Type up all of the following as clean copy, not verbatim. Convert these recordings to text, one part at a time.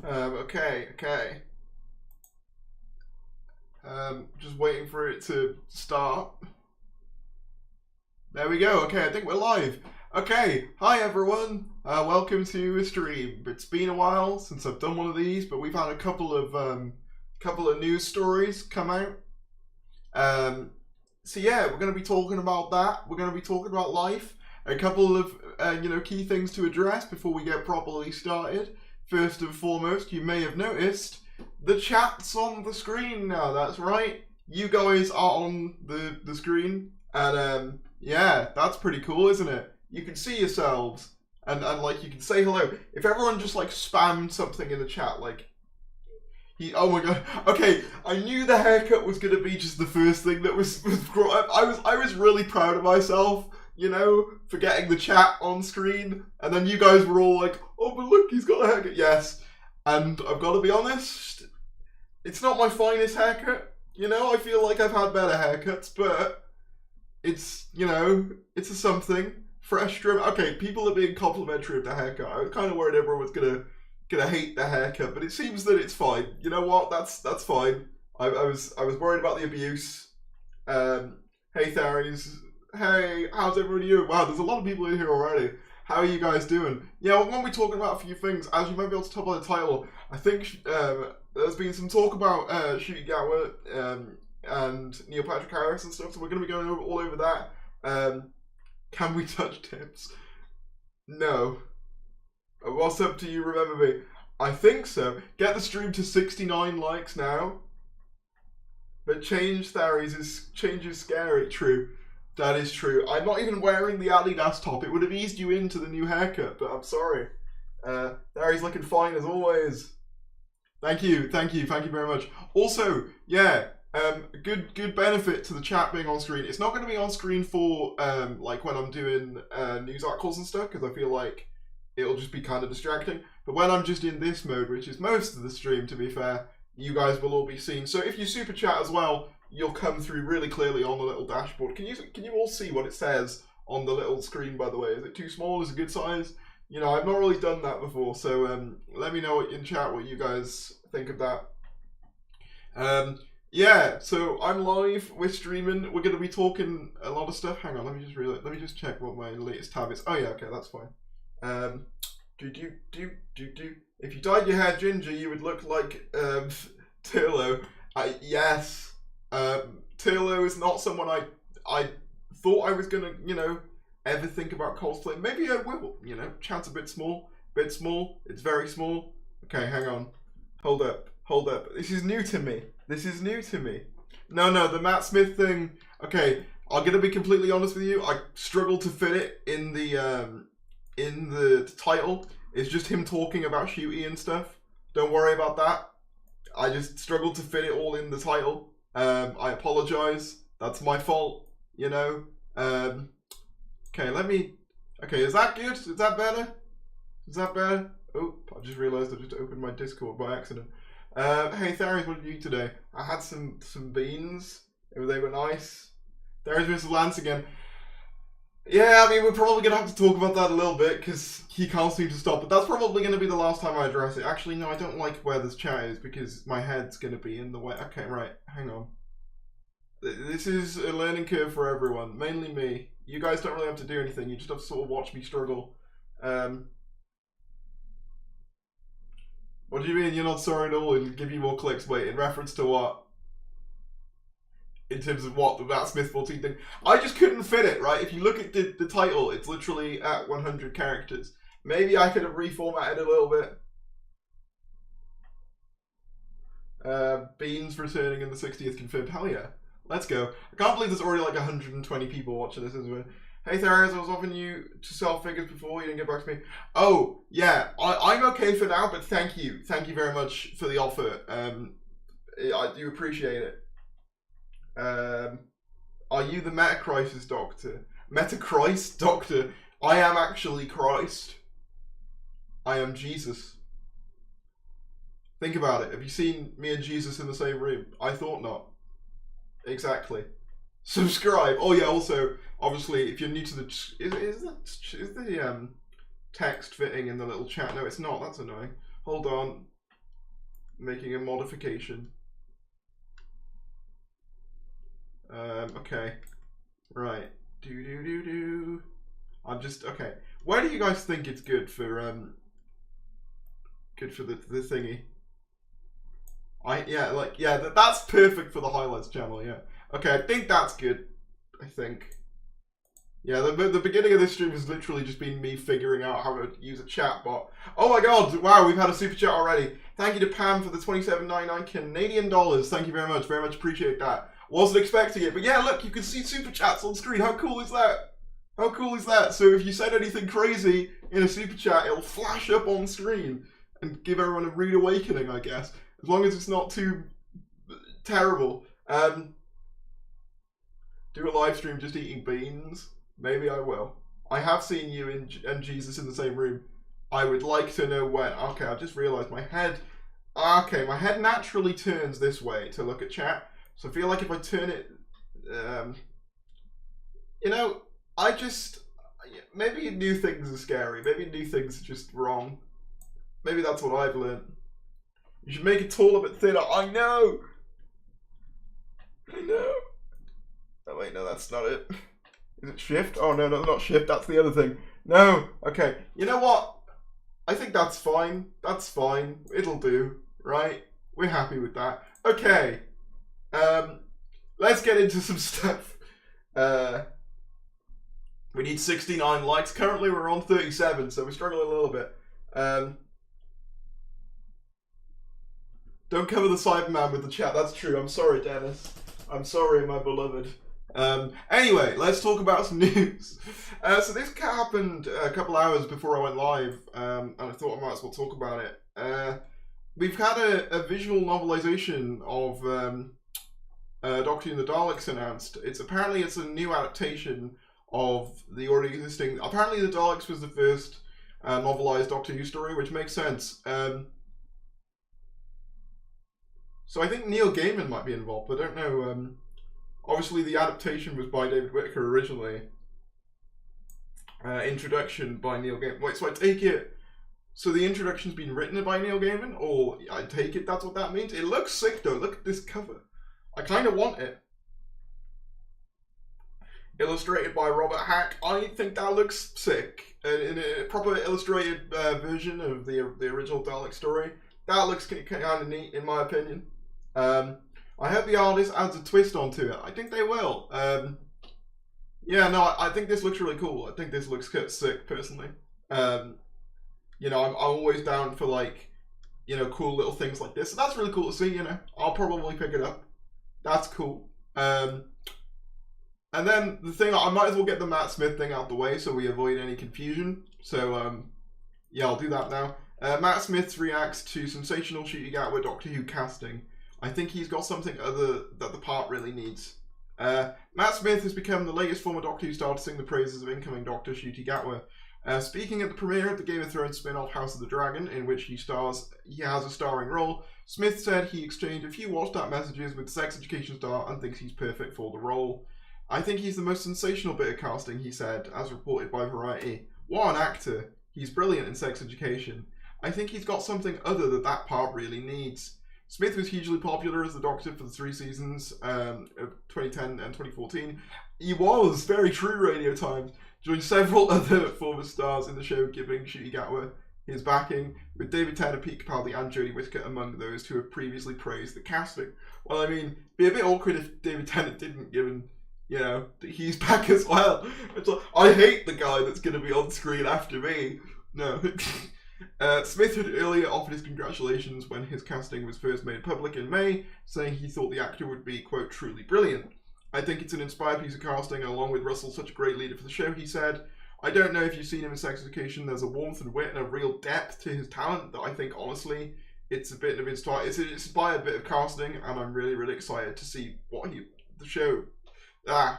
Okay. Just waiting for it to start. There we go. Okay, I think we're live. Okay, hi everyone. Welcome to a stream. It's been a while since I've done one of these, but we've had a couple of news stories come out. So yeah, we're going to be talking about that. We're going to be talking about life. A couple of key things to address before we get properly started. First and foremost, you may have noticed the chat's on the screen now. That's right. You guys are on the screen, and yeah, that's pretty cool, isn't it? You can see yourselves, and like you can say hello. If everyone just like spammed something in the chat, like oh my god. Okay, I knew the haircut was gonna be just the first thing that was brought up. I was really proud of myself, you know, for getting the chat on screen, and then you guys were all like, oh, but look, he's got a haircut. Yes, and I've got to be honest, it's not my finest haircut. You know, I feel like I've had better haircuts, but it's, you know, it's a something. Fresh trim. Okay, people are being complimentary of the haircut. I was kind of worried everyone was gonna hate the haircut, but it seems that it's fine. You know what? That's fine. I was worried about the abuse. Hey Tharies. Hey, how's everybody doing? Wow, there's a lot of people in here already. How are you guys doing? Yeah, we're going to be talking about a few things. As you might be able to tell by the title, I think there's been some talk about Ncuti Gatwa and Neil Patrick Harris and stuff, so we're going to be going all over that. Can we touch tips? No. What's up to you, remember me? I think so. Get the stream to 69 likes now. But change Tharies is scary. True. That is true. I'm not even wearing the Adidas top. It would have eased you into the new haircut, but I'm sorry. Tharies looking fine as always. Thank you very much. Also, yeah, good benefit to the chat being on screen. It's not going to be on screen for like when I'm doing news articles and stuff, because I feel like it'll just be kind of distracting. But when I'm just in this mode, which is most of the stream, to be fair, you guys will all be seen. So if you super chat as well, you'll come through really clearly on the little dashboard. Can you all see what it says on the little screen, by the way? Is it too small? Is it a good size? You know, I've not really done that before, so let me know in chat what you guys think of that. Yeah, so I'm live, we're streaming, we're going to be talking a lot of stuff. Hang on, let me just check what my latest tab is. Oh yeah, okay, that's fine. If you dyed your hair ginger, you would look like Turlo. Yes. Turlo is not someone I thought I was gonna, you know, ever think about cosplay. Maybe I will, you know. Chance a bit small. It's very small. Okay, hang on. Hold up. This is new to me. No, the Matt Smith thing. Okay, I'm gonna be completely honest with you. I struggled to fit it in the title. It's just him talking about Ncuti and stuff. Don't worry about that. I just struggled to fit it all in the title. I apologize. That's my fault, you know. Okay, okay, is that good? Is that better? Oh, I just realized I just opened my Discord by accident. Hey Tharies, what did you eat today? I had some beans. They were nice. Tharies vs. Lance again. Yeah, I mean, we're probably going to have to talk about that a little bit, because he can't seem to stop, but that's probably going to be the last time I address it. Actually, no, I don't like where this chat is, because my head's going to be in the way. Okay, right, hang on. This is a learning curve for everyone, mainly me. You guys don't really have to do anything, you just have to sort of watch me struggle. What do you mean you're not sorry at all? It'll give you more clicks. Wait, in reference to what? In terms of what, the Matt Smith 14 thing. I just couldn't fit it, right? If you look at the title, it's literally at 100 characters. Maybe I could have reformatted a little bit. Beans returning in the 60th confirmed. Hell yeah. Let's go. I can't believe there's already like 120 people watching this, isn't it? Hey Tharies, I was offering you to sell figures before, you didn't get back to me. Oh, yeah, I'm okay for now, but thank you. Thank you very much for the offer. I do appreciate it. Are you the Metacrisis doctor? Metachrist doctor? I am actually Christ. I am Jesus. Think about it. Have you seen me and Jesus in the same room? I thought not. Exactly. Subscribe. Oh yeah, also, obviously, if you're new to the... Is the text fitting in the little chat? No, it's not. That's annoying. Hold on. making a modification. Okay. Right. I'm just, okay. Where do you guys think it's good for the thingy? That's perfect for the highlights channel, yeah. Okay, I think that's good. I think. Yeah, the beginning of this stream has literally just been me figuring out how to use a chat bot. Oh my god, wow, we've had a super chat already. Thank you to Pam for the $27.99 Canadian dollars. Thank you very much appreciate that. Wasn't expecting it, but yeah, look, you can see super chats on screen. How cool is that? How cool is that? So if you said anything crazy in a super chat, it'll flash up on screen and give everyone a rude awakening, I guess. As long as it's not too terrible. Do a live stream just eating beans. Maybe I will. I have seen you and Jesus in the same room. I would like to know when. Okay, I just realised my head. Okay, my head naturally turns this way to look at chat. So I feel like if I turn it, you know, maybe new things are scary. Maybe new things are just wrong. Maybe that's what I've learned. You should make it taller but thinner. I know. Oh wait, no, that's not it. Is it shift? Oh no, not shift. That's the other thing. No. Okay. You know what? I think that's fine. That's fine. It'll do. Right? We're happy with that. Okay. Let's get into some stuff. We need 69 likes. Currently we're on 37, so we're struggling a little bit. Don't cover the Cyberman with the chat. That's true. I'm sorry, Dennis. I'm sorry, my beloved. Anyway, let's talk about some news. So this happened a couple hours before I went live, and I thought I might as well talk about it. We've had a visual novelization of Doctor Who and the Daleks announced. Apparently it's a new adaptation of the already existing. Apparently the Daleks was the first novelized Doctor Who story, which makes sense. So I think Neil Gaiman might be involved. I don't know. Obviously the adaptation was by David Whittaker originally. Introduction by Neil Gaiman. Wait, so I take it. So the introduction's been written by Neil Gaiman, or I take it that's what that means. It looks sick though. Look at this cover. I kind of want it. Illustrated by Robert Hack. I think that looks sick. In a proper illustrated version of the original Dalek story. That looks kind of neat, in my opinion. I hope the artist adds a twist onto it. I think they will. Yeah, no, I think this looks really cool. I think this looks sick, personally. You know, I'm always down for, like, you know, cool little things like this. So that's really cool to see, you know. I'll probably pick it up. That's cool. And then the thing, I might as well get the Matt Smith thing out the way so we avoid any confusion. So, yeah, I'll do that now. Matt Smith reacts to sensational Ncuti Gatwa Doctor Who casting. I think he's got something other that the part really needs. Matt Smith has become the latest former Doctor Who star to sing the praises of incoming Doctor Ncuti Gatwa. Speaking at the premiere of the Game of Thrones spin-off House of the Dragon, in which he has a starring role, Smith said he exchanged a few WhatsApp messages with Sex Education star and thinks he's perfect for the role. I think he's the most sensational bit of casting, he said, as reported by Variety. What an actor. He's brilliant in Sex Education. I think he's got something other that part really needs. Smith was hugely popular as the Doctor for the 3 seasons of 2010 and 2014. He was, very true, Radio Times. Joined several other former stars in the show, giving Ncuti Gatwa his backing, with David Tennant, Pete Capaldi and Jodie Whittaker among those who have previously praised the casting. Well, I mean, it'd be a bit awkward if David Tennant didn't, given, you know, that he's back as well. It's like, I hate the guy that's going to be on screen after me. No. Smith had earlier offered his congratulations when his casting was first made public in May, saying he thought the actor would be, quote, truly brilliant. I think it's an inspired piece of casting, and along with Russell, such a great leader for the show, he said. I don't know if you've seen him in Sex Education. There's a warmth and wit and a real depth to his talent that I think, honestly, it's a bit of it's an inspired bit of casting, and I'm really, really excited to see what the show...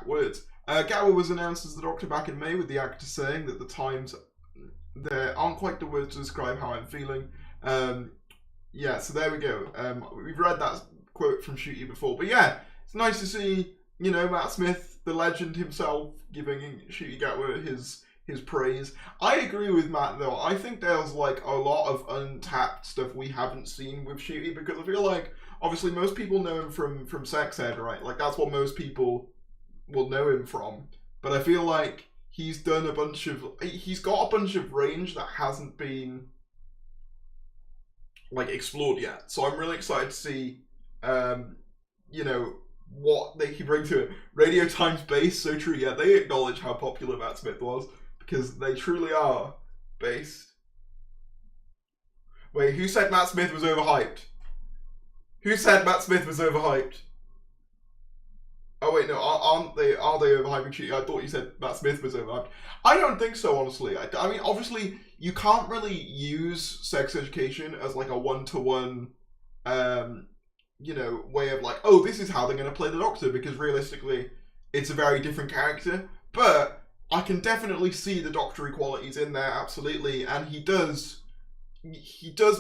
words. Gatwa was announced as the Doctor back in May, with the actor saying that the times... there aren't quite the words to describe how I'm feeling. Yeah, so there we go. We've read that quote from Ncuti before. But yeah, it's nice to see, you know, Matt Smith, the legend himself, giving Ncuti Gatwa his praise. I agree with Matt though. I think there's like a lot of untapped stuff we haven't seen with Ncuti, because I feel like obviously most people know him from Sex Ed, right? Like that's what most people will know him from. But I feel like he's got a bunch of range that hasn't been like explored yet. So I'm really excited to see you know, what they can bring to it. Radio Times based, so true. Yeah, they acknowledge how popular Matt Smith was, because they truly are based. Wait, who said Matt Smith was overhyped? Who said Matt Smith was overhyped? Oh wait, no, are they overhyping Ncuti? I thought you said Matt Smith was overhyped. I don't think so, honestly. I mean, obviously, you can't really use sex education as like a one-to-one, you know, way of like, oh, this is how they're going to play the Doctor, because realistically, it's a very different character. But I can definitely see the Doctor qualities in there, absolutely, and he does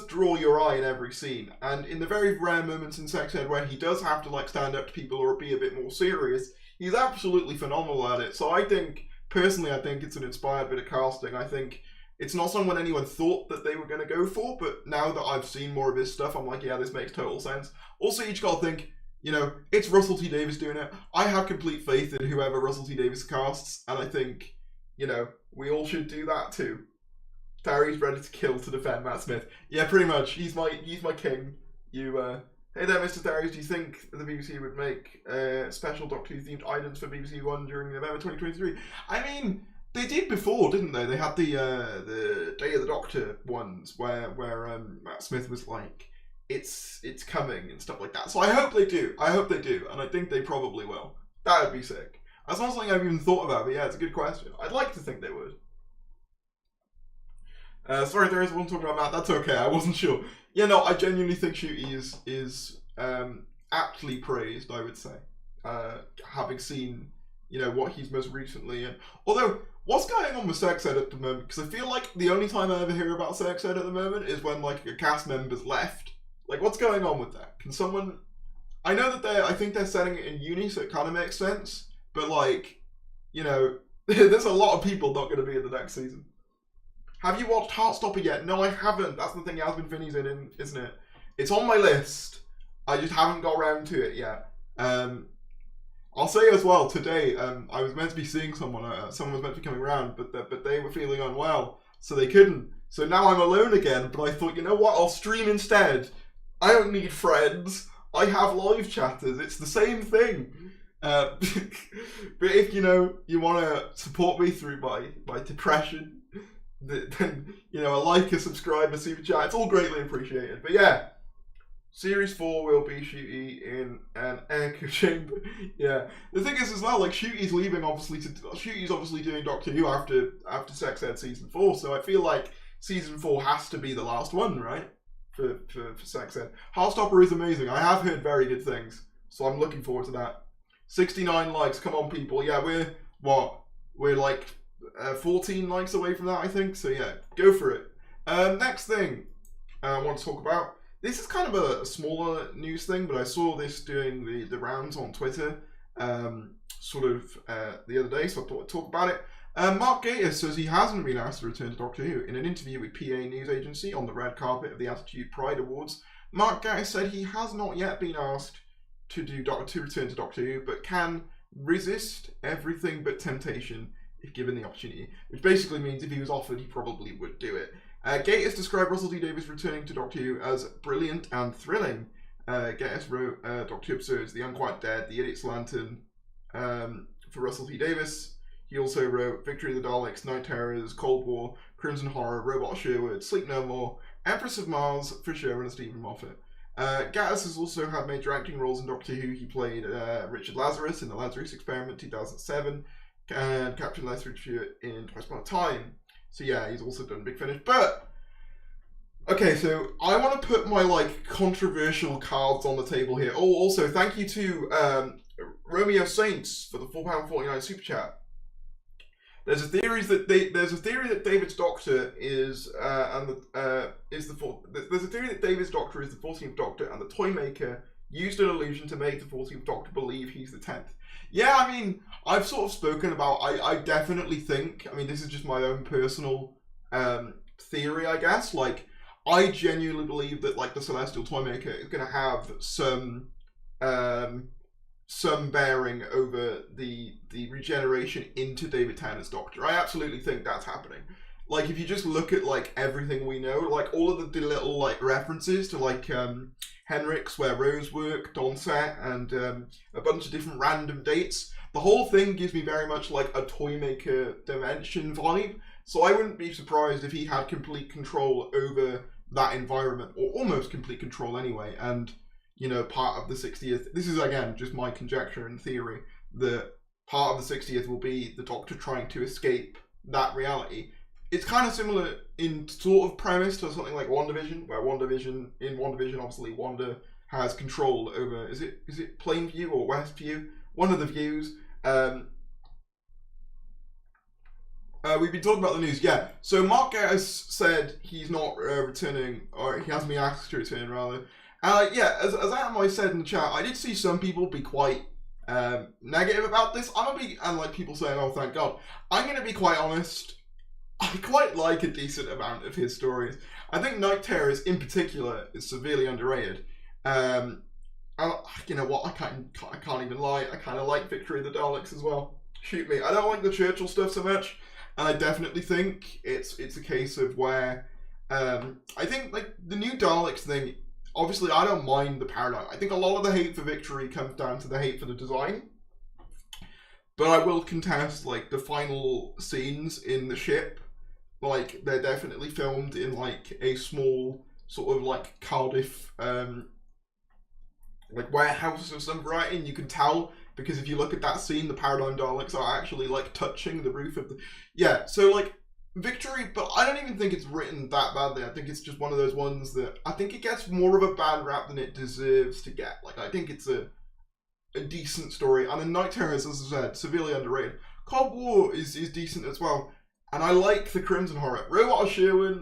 draw your eye in every scene. And in the very rare moments in Sex Ed where he does have to like stand up to people or be a bit more serious, he's absolutely phenomenal at it. So I think, personally, I think it's an inspired bit of casting. I think it's not someone anyone thought that they were going to go for, but now that I've seen more of his stuff, I'm like, yeah, this makes total sense. Also, you just got to think, you know, it's Russell T Davies doing it. I have complete faith in whoever Russell T Davies casts, and I think, you know, we all should do that too. Terry's ready to kill to defend Matt Smith. Yeah, pretty much. He's my king. Hey there, Mr. Terry. Do you think the BBC would make special Doctor Who themed items for BBC One during November 2023? I mean, they did before, didn't they? They had the Day of the Doctor ones where Matt Smith was like, it's coming and stuff like that. So I hope they do. And I think they probably will. That would be sick. That's not something I've even thought about, but yeah, it's a good question. I'd like to think they would. Sorry, there is one talking about Matt. That's okay. I wasn't sure. Yeah, no, I genuinely think Ncuti is aptly praised, I would say. Having seen, you know, what he's most recently in. Although, what's going on with Sex Ed at the moment? Because I feel like the only time I ever hear about Sex Ed at the moment is when, like, a cast member's left. Like, what's going on with that? Can someone... I know that I think they're setting it in uni, so it kind of makes sense. But, like, you know, there's a lot of people not going to be in the next season. Have you watched Heartstopper yet? No, I haven't. That's the thing Yasmin Finney's in, isn't it? It's on my list. I just haven't got around to it yet. I'll say as well, today, I was meant to be seeing someone. Someone was meant to be coming around, but they were feeling unwell, so they couldn't. So now I'm alone again, but I thought, you know what? I'll stream instead. I don't need friends. I have live chatters. It's the same thing. But if, you know, you want to support me through my depression, then, you know, a like, a subscribe, a super chat, it's all greatly appreciated. But yeah, Series 4 will be Ncuti in an echo chamber. Yeah, the thing is as well, like, Ncuti leaving, Ncuti obviously doing Doctor Who after Sex Ed Season 4, so I feel like Season 4 has to be the last one, right, for Sex Ed. Heartstopper is amazing. I have heard very good things, so I'm looking forward to that. 69 likes, come on people. Yeah, we're like 14 likes away from that, I think. So yeah, go for it. Next thing I want to talk about. This is kind of a smaller news thing, but I saw this doing the rounds on Twitter the other day, so I thought I'd talk about it. Mark Gatiss says he hasn't been asked to return to Doctor Who. In an interview with PA News Agency on the red carpet of the Attitude Pride Awards, Mark Gatiss said he has not yet been asked to return to Doctor Who, but can resist everything but temptation if given the opportunity, which basically means if he was offered, he probably would do it. Gatiss described Russell T Davies returning to Doctor Who as brilliant and thrilling. Gatiss wrote Doctor Who episodes The Unquiet Dead, The Idiot's Lantern for Russell T Davies. He also wrote Victory of the Daleks, Night Terrors, Cold War, Crimson Horror, Robot Sherwood, Sleep No More, Empress of Mars for Sharon and Stephen Moffat. Gatiss has also had major acting roles in Doctor Who. He played Richard Lazarus in The Lazarus Experiment 2007 and Captain Lethbridge in Twice Upon a Time. So yeah, he's also done Big Finish. But okay, so I want to put my like controversial cards on the table here. Oh, also thank you to Romeo Saints for the £4.49 super chat. There's a theory that David's Doctor is the 14th Doctor and the Toymaker used an illusion to make the 14th Doctor believe he's the 10th. Yeah, I mean, I've sort of spoken about, I definitely think, I mean, this is just my own personal theory, I guess, like, I genuinely believe that, like, the Celestial Toymaker is going to have some bearing over the regeneration into David Tennant's Doctor. I absolutely think that's happening. Like, if you just look at, like, everything we know, like, all of the little, like, references to, like, Henrik's, where Rose worked, Donset, and a bunch of different random dates, the whole thing gives me very much, like, a Toymaker dimension vibe, so I wouldn't be surprised if he had complete control over that environment, or almost complete control anyway, and, you know, part of the 60th, this is, again, just my conjecture and theory, that part of the 60th will be the Doctor trying to escape that reality. It's kind of similar in sort of premise to something like WandaVision, where WandaVision, obviously, Wanda has control over, is it plain view or west view? One of the views. We've been talking about the news, yeah. So Mark Gatiss said he's not returning, or he hasn't been asked to return, rather. Yeah, as Adam said in the chat, I did see some people be quite negative about this. And like people saying, oh, thank God. I'm going to be quite honest. I quite like a decent amount of his stories. I think Night Terrors, in particular, is severely underrated. You know what? I can't even lie. I kind of like Victory of the Daleks as well. Shoot me. I don't like the Churchill stuff so much, and I definitely think it's a case of where I think like the new Daleks thing. Obviously, I don't mind the paradigm. I think a lot of the hate for Victory comes down to the hate for the design. But I will contest like the final scenes in the ship. Like, they're definitely filmed in, like, a small, sort of, like, Cardiff, like, warehouse of some variety, and you can tell, because if you look at that scene, the Paradigm Daleks are actually, like, touching the roof of the... Yeah, so, like, Victory, but I don't even think it's written that badly. I think it's just one of those ones that... I think it gets more of a bad rap than it deserves to get. Like, I think it's a decent story, and then Night Terrors, as I said, severely underrated. Cold War is decent as well. And I like the Crimson Horror. Robot of Sherwood,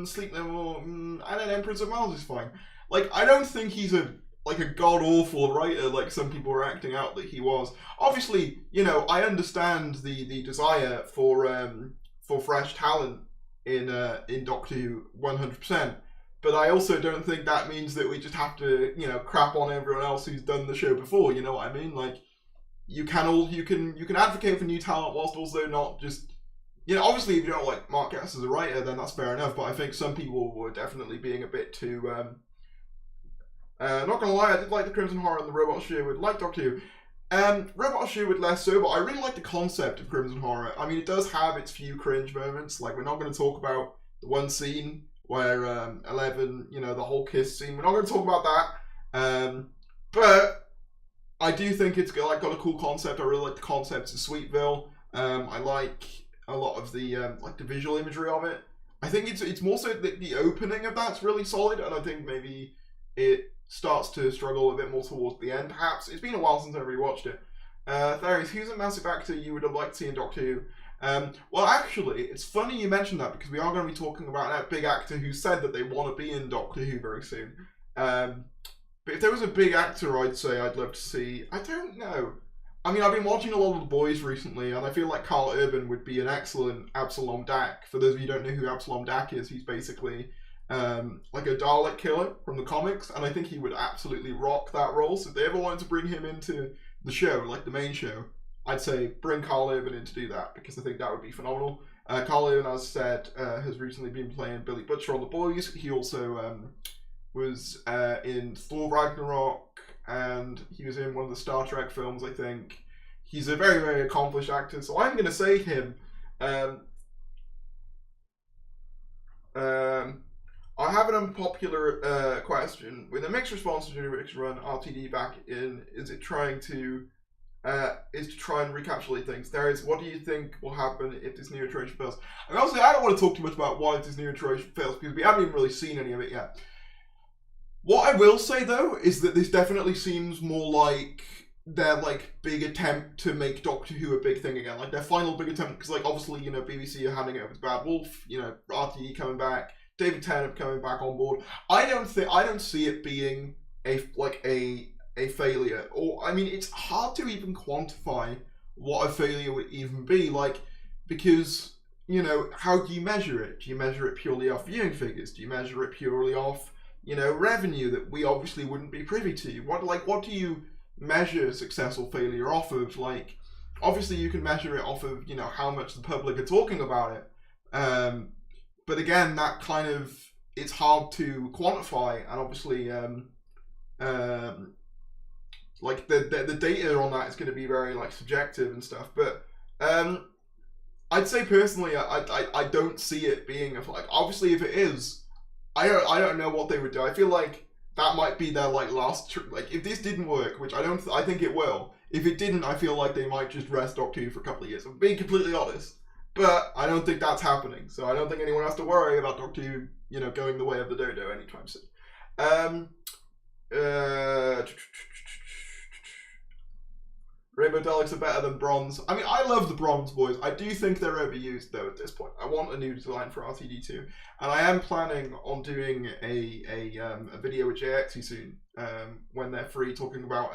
Sleep No More, and then Emperors of Mars is fine. Like, I don't think he's a god-awful writer like some people were acting out that he was. Obviously, you know, I understand the desire for fresh talent in Doctor Who 100%. But I also don't think that means that we just have to, you know, crap on everyone else who's done the show before, you know what I mean? Like, you can advocate for new talent whilst also not just... You know, obviously, if you don't like Mark Gatiss as a writer, then that's fair enough, but I think some people were definitely being a bit too, not gonna lie, I did like the Crimson Horror and the Robot of Sherwood, like Doctor Who. Robot of Sherwood less so, but I really like the concept of Crimson Horror. I mean, it does have its few cringe moments, like, we're not going to talk about the one scene where, 11, you know, the whole kiss scene, we're not going to talk about that, but I do think it's got a cool concept. I really like the concepts of Sweetville. I like a lot of the like the visual imagery of it. I think it's more so that the opening of that's really solid, and I think maybe it starts to struggle a bit more towards the end, perhaps. It's been a while since I rewatched it. Tharius, who's a massive actor you would have liked to see in Doctor Who? Well, actually, it's funny you mentioned that, because we are going to be talking about that big actor who said that they want to be in Doctor Who very soon. But if there was a big actor I'd say I'd love to see, I don't know. I mean, I've been watching a lot of The Boys recently, and I feel like Carl Urban would be an excellent Absalom Dack. For those of you who don't know who Absalom Dack is, he's basically like a Dalek killer from the comics, and I think he would absolutely rock that role. So if they ever wanted to bring him into the show, like the main show, I'd say bring Carl Urban in to do that, because I think that would be phenomenal. Carl Urban, as I said, has recently been playing Billy Butcher on The Boys. He also was in Thor Ragnarok, and he was in one of the Star Trek films, I think. He's a very, very accomplished actor, so I'm going to say him. I have an unpopular question. With a mixed response to Rick's run, RTD back in, is to try and recapitulate things. There is, what do you think will happen if this new iteration fails? And obviously, I don't want to talk too much about why this new iteration fails, because we haven't even really seen any of it yet. What I will say, though, is that this definitely seems more like their, like, big attempt to make Doctor Who a big thing again. Like, their final big attempt, because, like, obviously, you know, BBC are handing it over to Bad Wolf, you know, RTE coming back, David Tennant coming back on board. I don't see it being a a failure, or I mean, it's hard to even quantify what a failure would even be, like, because, you know, how do you measure it? Do you measure it purely off viewing figures? Do you measure it purely off, you know, revenue that we obviously wouldn't be privy to? What do you measure successful failure off of? Like, obviously you can measure it off of, you know, how much the public are talking about it. But again, that kind of, it's hard to quantify, and obviously, like the data on that is going to be very like subjective and stuff. But I'd say personally, I don't see it being like, obviously if it is, I don't know what they would do. I feel like that might be their like last like, if this didn't work, which I think it will. If it didn't, I feel like they might just rest Doctor Who for a couple of years. I'm being completely honest. But I don't think that's happening, so I don't think anyone has to worry about Doctor Who, you know, going the way of the dodo anytime soon. Rainbow Daleks are better than bronze. I mean, I love the bronze boys. I do think they're overused though at this point. I want a new design for RTD2, and I am planning on doing a video with JXE soon, when they're free, talking about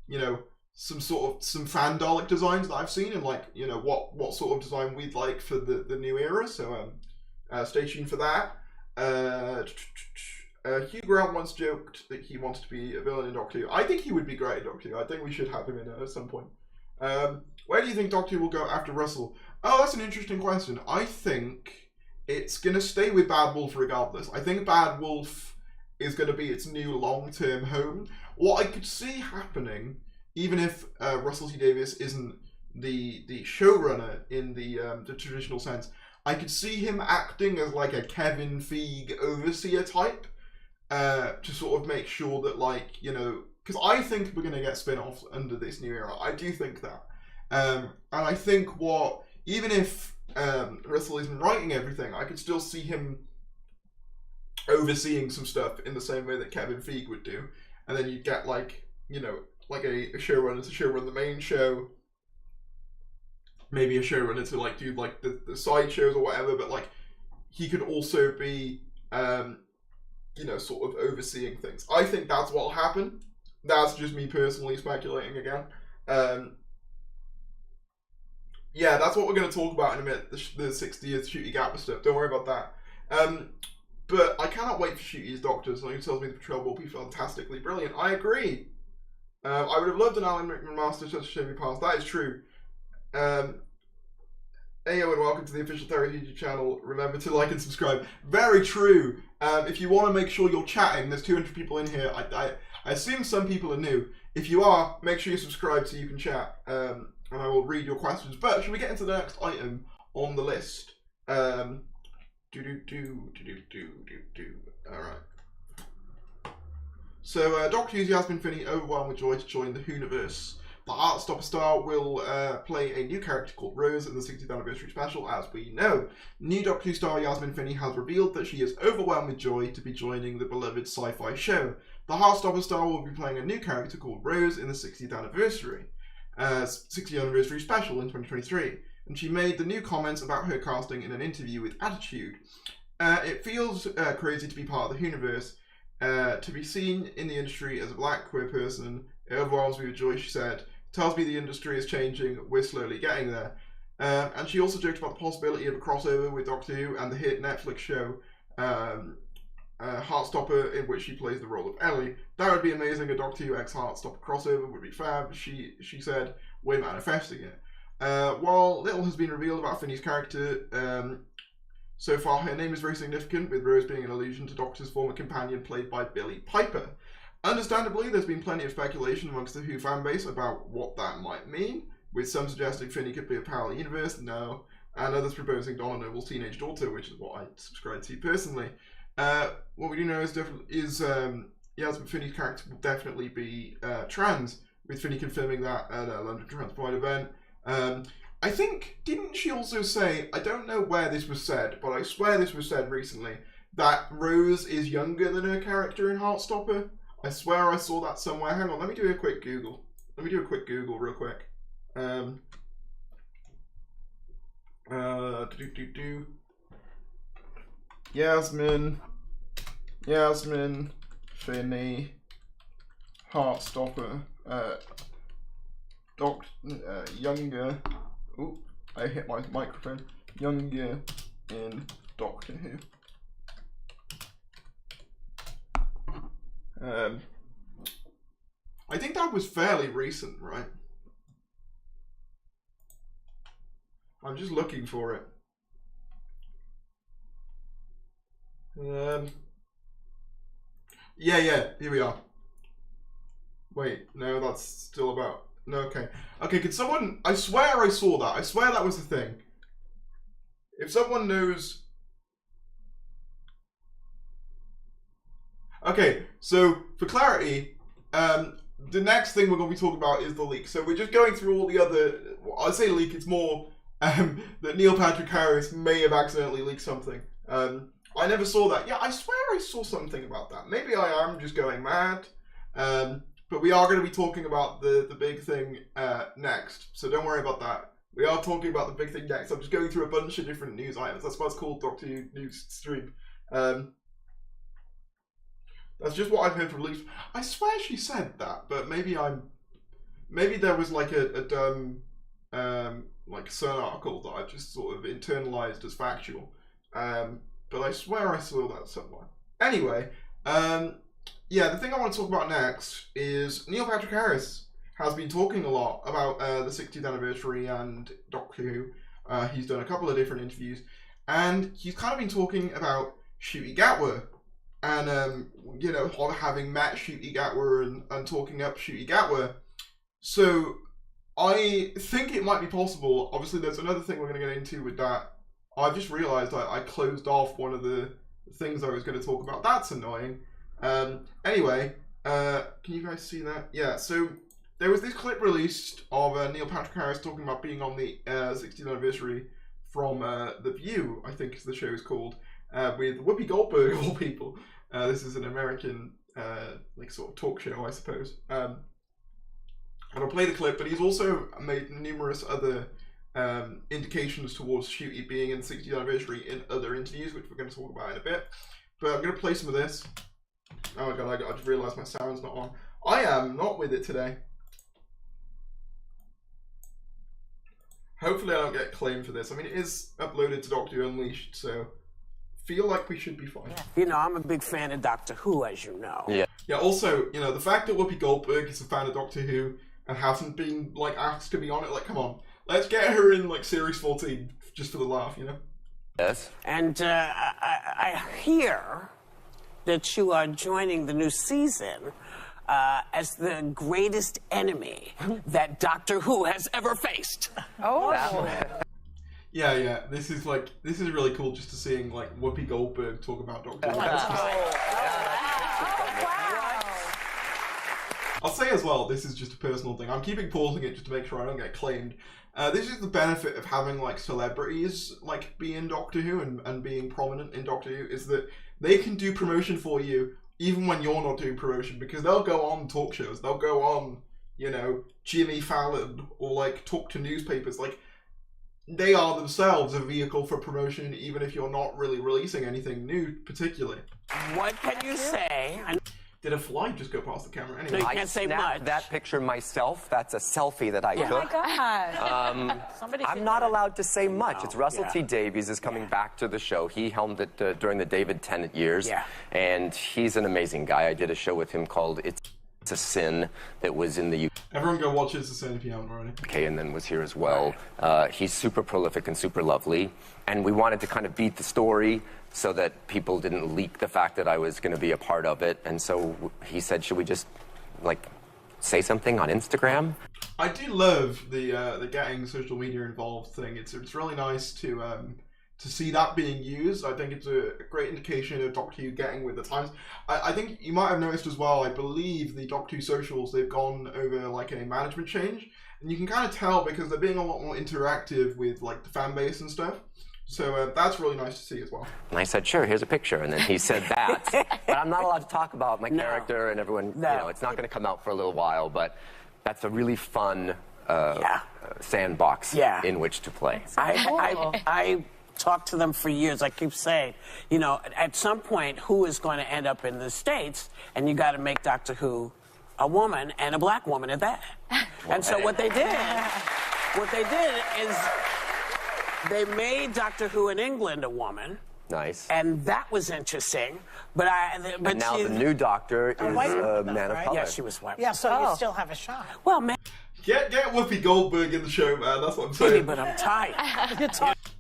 you know, some fan Dalek designs that I've seen, and like, you know, what sort of design we'd like for the new era. So stay tuned for that. Hugh Grant once joked that he wanted to be a villain in Doctor Who. I think he would be great in Doctor Who. I think we should have him in at some point. Where do you think Doctor Who will go after Russell? Oh, that's an interesting question. I think it's going to stay with Bad Wolf regardless. I think Bad Wolf is going to be its new long-term home. What I could see happening, even if Russell T Davies isn't the showrunner in the traditional sense, I could see him acting as like a Kevin Feige overseer type, to sort of make sure that, like, you know, because I think we're going to get spin-offs under this new era. I do think that. And I think even if Russell isn't writing everything, I could still see him overseeing some stuff in the same way that Kevin Feige would do. And then you'd get, like, you know, like a showrunner to showrun the main show, maybe a showrunner to like do like the side shows or whatever, but like he could also be you know, sort of overseeing things. I think that's what'll happen. That's just me personally speculating again. Yeah, that's what we're going to talk about in a minute, the 60th Ncuti Gatwa stuff. Don't worry about that. But I cannot wait for Ncuti's Doctor. Someone who tells me the portrayal will be fantastically brilliant. I agree. I would have loved an Alan Rickman master, such a shame he passed. That is true. Ayo, and welcome to the official Therapy YouTube channel. Remember to like and subscribe. Very true. If you want to make sure you're chatting, there's 200 people in here. I assume some people are new. If you are, make sure you subscribe so you can chat. And I will read your questions. But should we get into the next item on the list? Alright. So, Doctor Who's Yasmin Finney overwhelmed with joy to join the Whoniverse. The Heartstopper star will play a new character called Rose in the 60th anniversary special, as we know. New Doctor Who star Yasmin Finney has revealed that she is overwhelmed with joy to be joining the beloved sci-fi show. The Heartstopper star will be playing a new character called Rose in the 60th anniversary special in 2023. And she made the new comments about her casting in an interview with Attitude. It feels crazy to be part of the Whoniverse. To be seen in the industry as a black queer person, it overwhelms me with joy, she said. Tells me the industry is changing, we're slowly getting there. And she also joked about the possibility of a crossover with Doctor Who and the hit Netflix show Heartstopper, in which she plays the role of Ellie. That would be amazing. A Doctor Who x Heartstopper crossover would be fab, she said. We're manifesting it. While little has been revealed about Finney's character, so far her name is very significant, with Rose being an allusion to Doctor's former companion played by Billie Piper. Understandably, there's been plenty of speculation amongst the Who fanbase about what that might mean, with some suggesting Finney could be a parallel universe, and others proposing Donna Noble's teenage daughter, which is what I subscribe to personally. What we do know is Yasmin Finney's character will definitely be trans, with Finney confirming that at a London Trans Pride event. I think, didn't she also say, I don't know where this was said, but I swear this was said recently, that Rose is younger than her character in Heartstopper? I swear I saw that somewhere. Hang on, let me do a quick Google. Real quick. Yasmin Finney, Heartstopper, younger. Ooh, I hit my microphone. Younger in Doctor Who. I think that was fairly recent, right? I'm just looking for it. Yeah, here we are. Wait, no, that's still about... No, okay. Okay, can someone... I swear I saw that. I swear that was the thing. If someone knows... Okay, so, for clarity, the next thing we're going to be talking about is the leak. So we're just going through all the other... I say leak, it's more that Neil Patrick Harris may have accidentally leaked something. I never saw that. Yeah, I swear I saw something about that. Maybe I am just going mad. But we are going to be talking about the big thing next. So don't worry about that. We are talking about the big thing next. I'm just going through a bunch of different news items. That's why it's called Doctor Who News Stream. That's just what I've heard from leaks. I swear she said that, but maybe there was like a dumb like CERN article that I've just sort of internalized as factual. But I swear I saw that somewhere. Anyway, yeah, the thing I want to talk about next is Neil Patrick Harris has been talking a lot about the 60th anniversary and Doctor Who. He's done a couple of different interviews, and he's kind of been talking about Ncuti Gatwa, and you know, having met Ncuti Gatwa and talking up Ncuti Gatwa. So I think it might be possible. Obviously, there's another thing we're going to get into with that. I've just realised I closed off one of the things I was going to talk about. That's annoying. Anyway, can you guys see that? Yeah, so there was this clip released of Neil Patrick Harris talking about being on the 60th anniversary from The View, I think is the show is called, with Whoopi Goldberg, of all people. This is an American, like, sort of talk show, I suppose. And I'll play the clip, but he's also made numerous other indications towards Ncuti being in the 60th anniversary in other interviews, which we're going to talk about in a bit. But I'm going to play some of this. Oh my god, I just realised my sound's not on. I am not with it today. Hopefully I don't get claimed for this. I mean, it is uploaded to Doctor Who Unleashed, so feel like we should be fine. You know, I'm a big fan of Doctor Who, as you know. Yeah, also, you know, the fact that Whoopi Goldberg is a fan of Doctor Who and hasn't been, like, asked to be on it, like, come on. Let's get her in, like, Series 14, just for the laugh, you know? Yes. And I hear that you are joining the new season as the greatest enemy that Doctor Who has ever faced. Oh. Yeah, this is really cool just to seeing, like, Whoopi Goldberg talk about Doctor Who. I'll say as well, this is just a personal thing. I'm keeping pausing it just to make sure I don't get claimed. This is the benefit of having, like, celebrities, like, be in Doctor Who and being prominent in Doctor Who, is that they can do promotion for you even when you're not doing promotion, because they'll go on talk shows, they'll go on, you know, Jimmy Fallon, or, like, talk to newspapers. Like, they are themselves a vehicle for promotion, even if you're not really releasing anything new, particularly. What can you say? Did a fly just go past the camera? Anyway, So you can't say much. That picture myself. That's a selfie that I took. Oh my God. I'm not allowed to say much. It's Russell T Davies is coming back to the show. He helmed it during the David Tennant years. Yeah. And he's an amazing guy. I did a show with him called It's a Sin that was in the UK. Everyone go watch It's a Sin if you haven't already. Okay, and then was here as well. He's super prolific and super lovely. And we wanted to kind of beat the story so that people didn't leak the fact that I was going to be a part of it. And so he said, should we just, like, say something on Instagram? I do love the getting social media involved thing. It's really nice to see that being used. I think it's a great indication of Doctor Who getting with the times. I think you might have noticed as well, I believe the Doctor Who socials, they've gone over, like, a management change. And you can kind of tell because they're being a lot more interactive with, like, the fan base and stuff. So that's really nice to see as well. And I said, sure, here's a picture. And then he said that. But I'm not allowed to talk about my character and everyone. No. You know, it's not going to come out for a little while. But that's a really fun sandbox in which to play. I talked to them for years. I keep saying, you know, at some point, Who is going to end up in the States, and you got to make Doctor Who a woman, and a black woman at that. And so what they did is they made Doctor Who in England a woman. Nice. And that was interesting. But now the new Doctor is a man of color. Yeah, she was white. Yeah, so you still have a shot. Well, man. Get Whoopi Goldberg in the show, man. That's what I'm saying. Maybe, but I'm tired.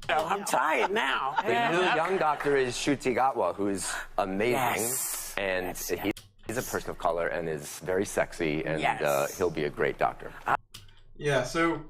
I'm tired now. The new young Doctor is Ncuti Gatwa, who is amazing. Yes. And he's a person of color and is very sexy, and he'll be a great Doctor. Yeah, so,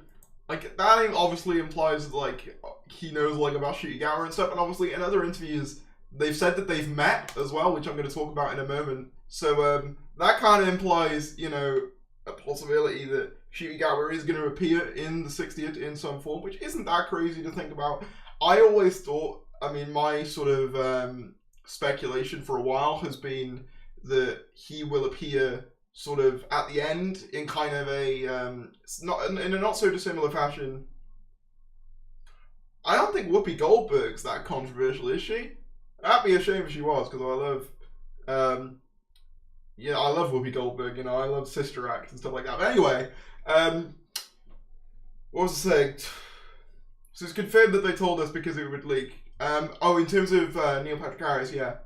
like, that obviously implies, like, he knows, like, about Ncuti Gatwa and stuff, and obviously in other interviews, they've said that they've met as well, which I'm going to talk about in a moment. So, that kind of implies, you know, a possibility that Ncuti Gatwa is going to appear in the 60th in some form, which isn't that crazy to think about. I always thought, I mean, my sort of speculation for a while has been that he will appear sort of at the end in kind of a not in a not so dissimilar fashion. I don't think Whoopi Goldberg's that controversial, is she? That'd be a shame if she was, because I love I love Whoopi Goldberg, you know, I love Sister Act and stuff like that. But anyway, what was I saying? So it's confirmed that they told us because it would leak. In terms of Neil Patrick Harris, yeah.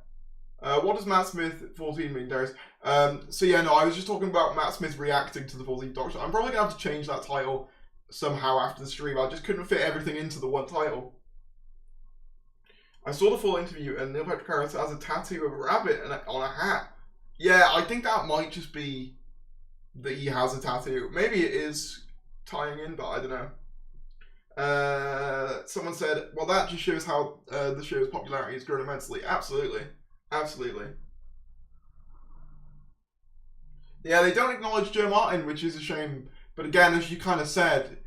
What does Matt Smith 14 mean, Darius? I was just talking about Matt Smith reacting to the 14th Doctor. I'm probably going to have to change that title somehow after the stream. I just couldn't fit everything into the one title. I saw the full interview and Neil Patrick Harris has a tattoo of a rabbit on a hat. Yeah, I think that might just be that he has a tattoo. Maybe it is tying in, but I don't know. Someone said, well, that just shows how the show's popularity has grown immensely. Absolutely. Absolutely. Yeah, they don't acknowledge Joe Martin, which is a shame. But again, as you kind of said,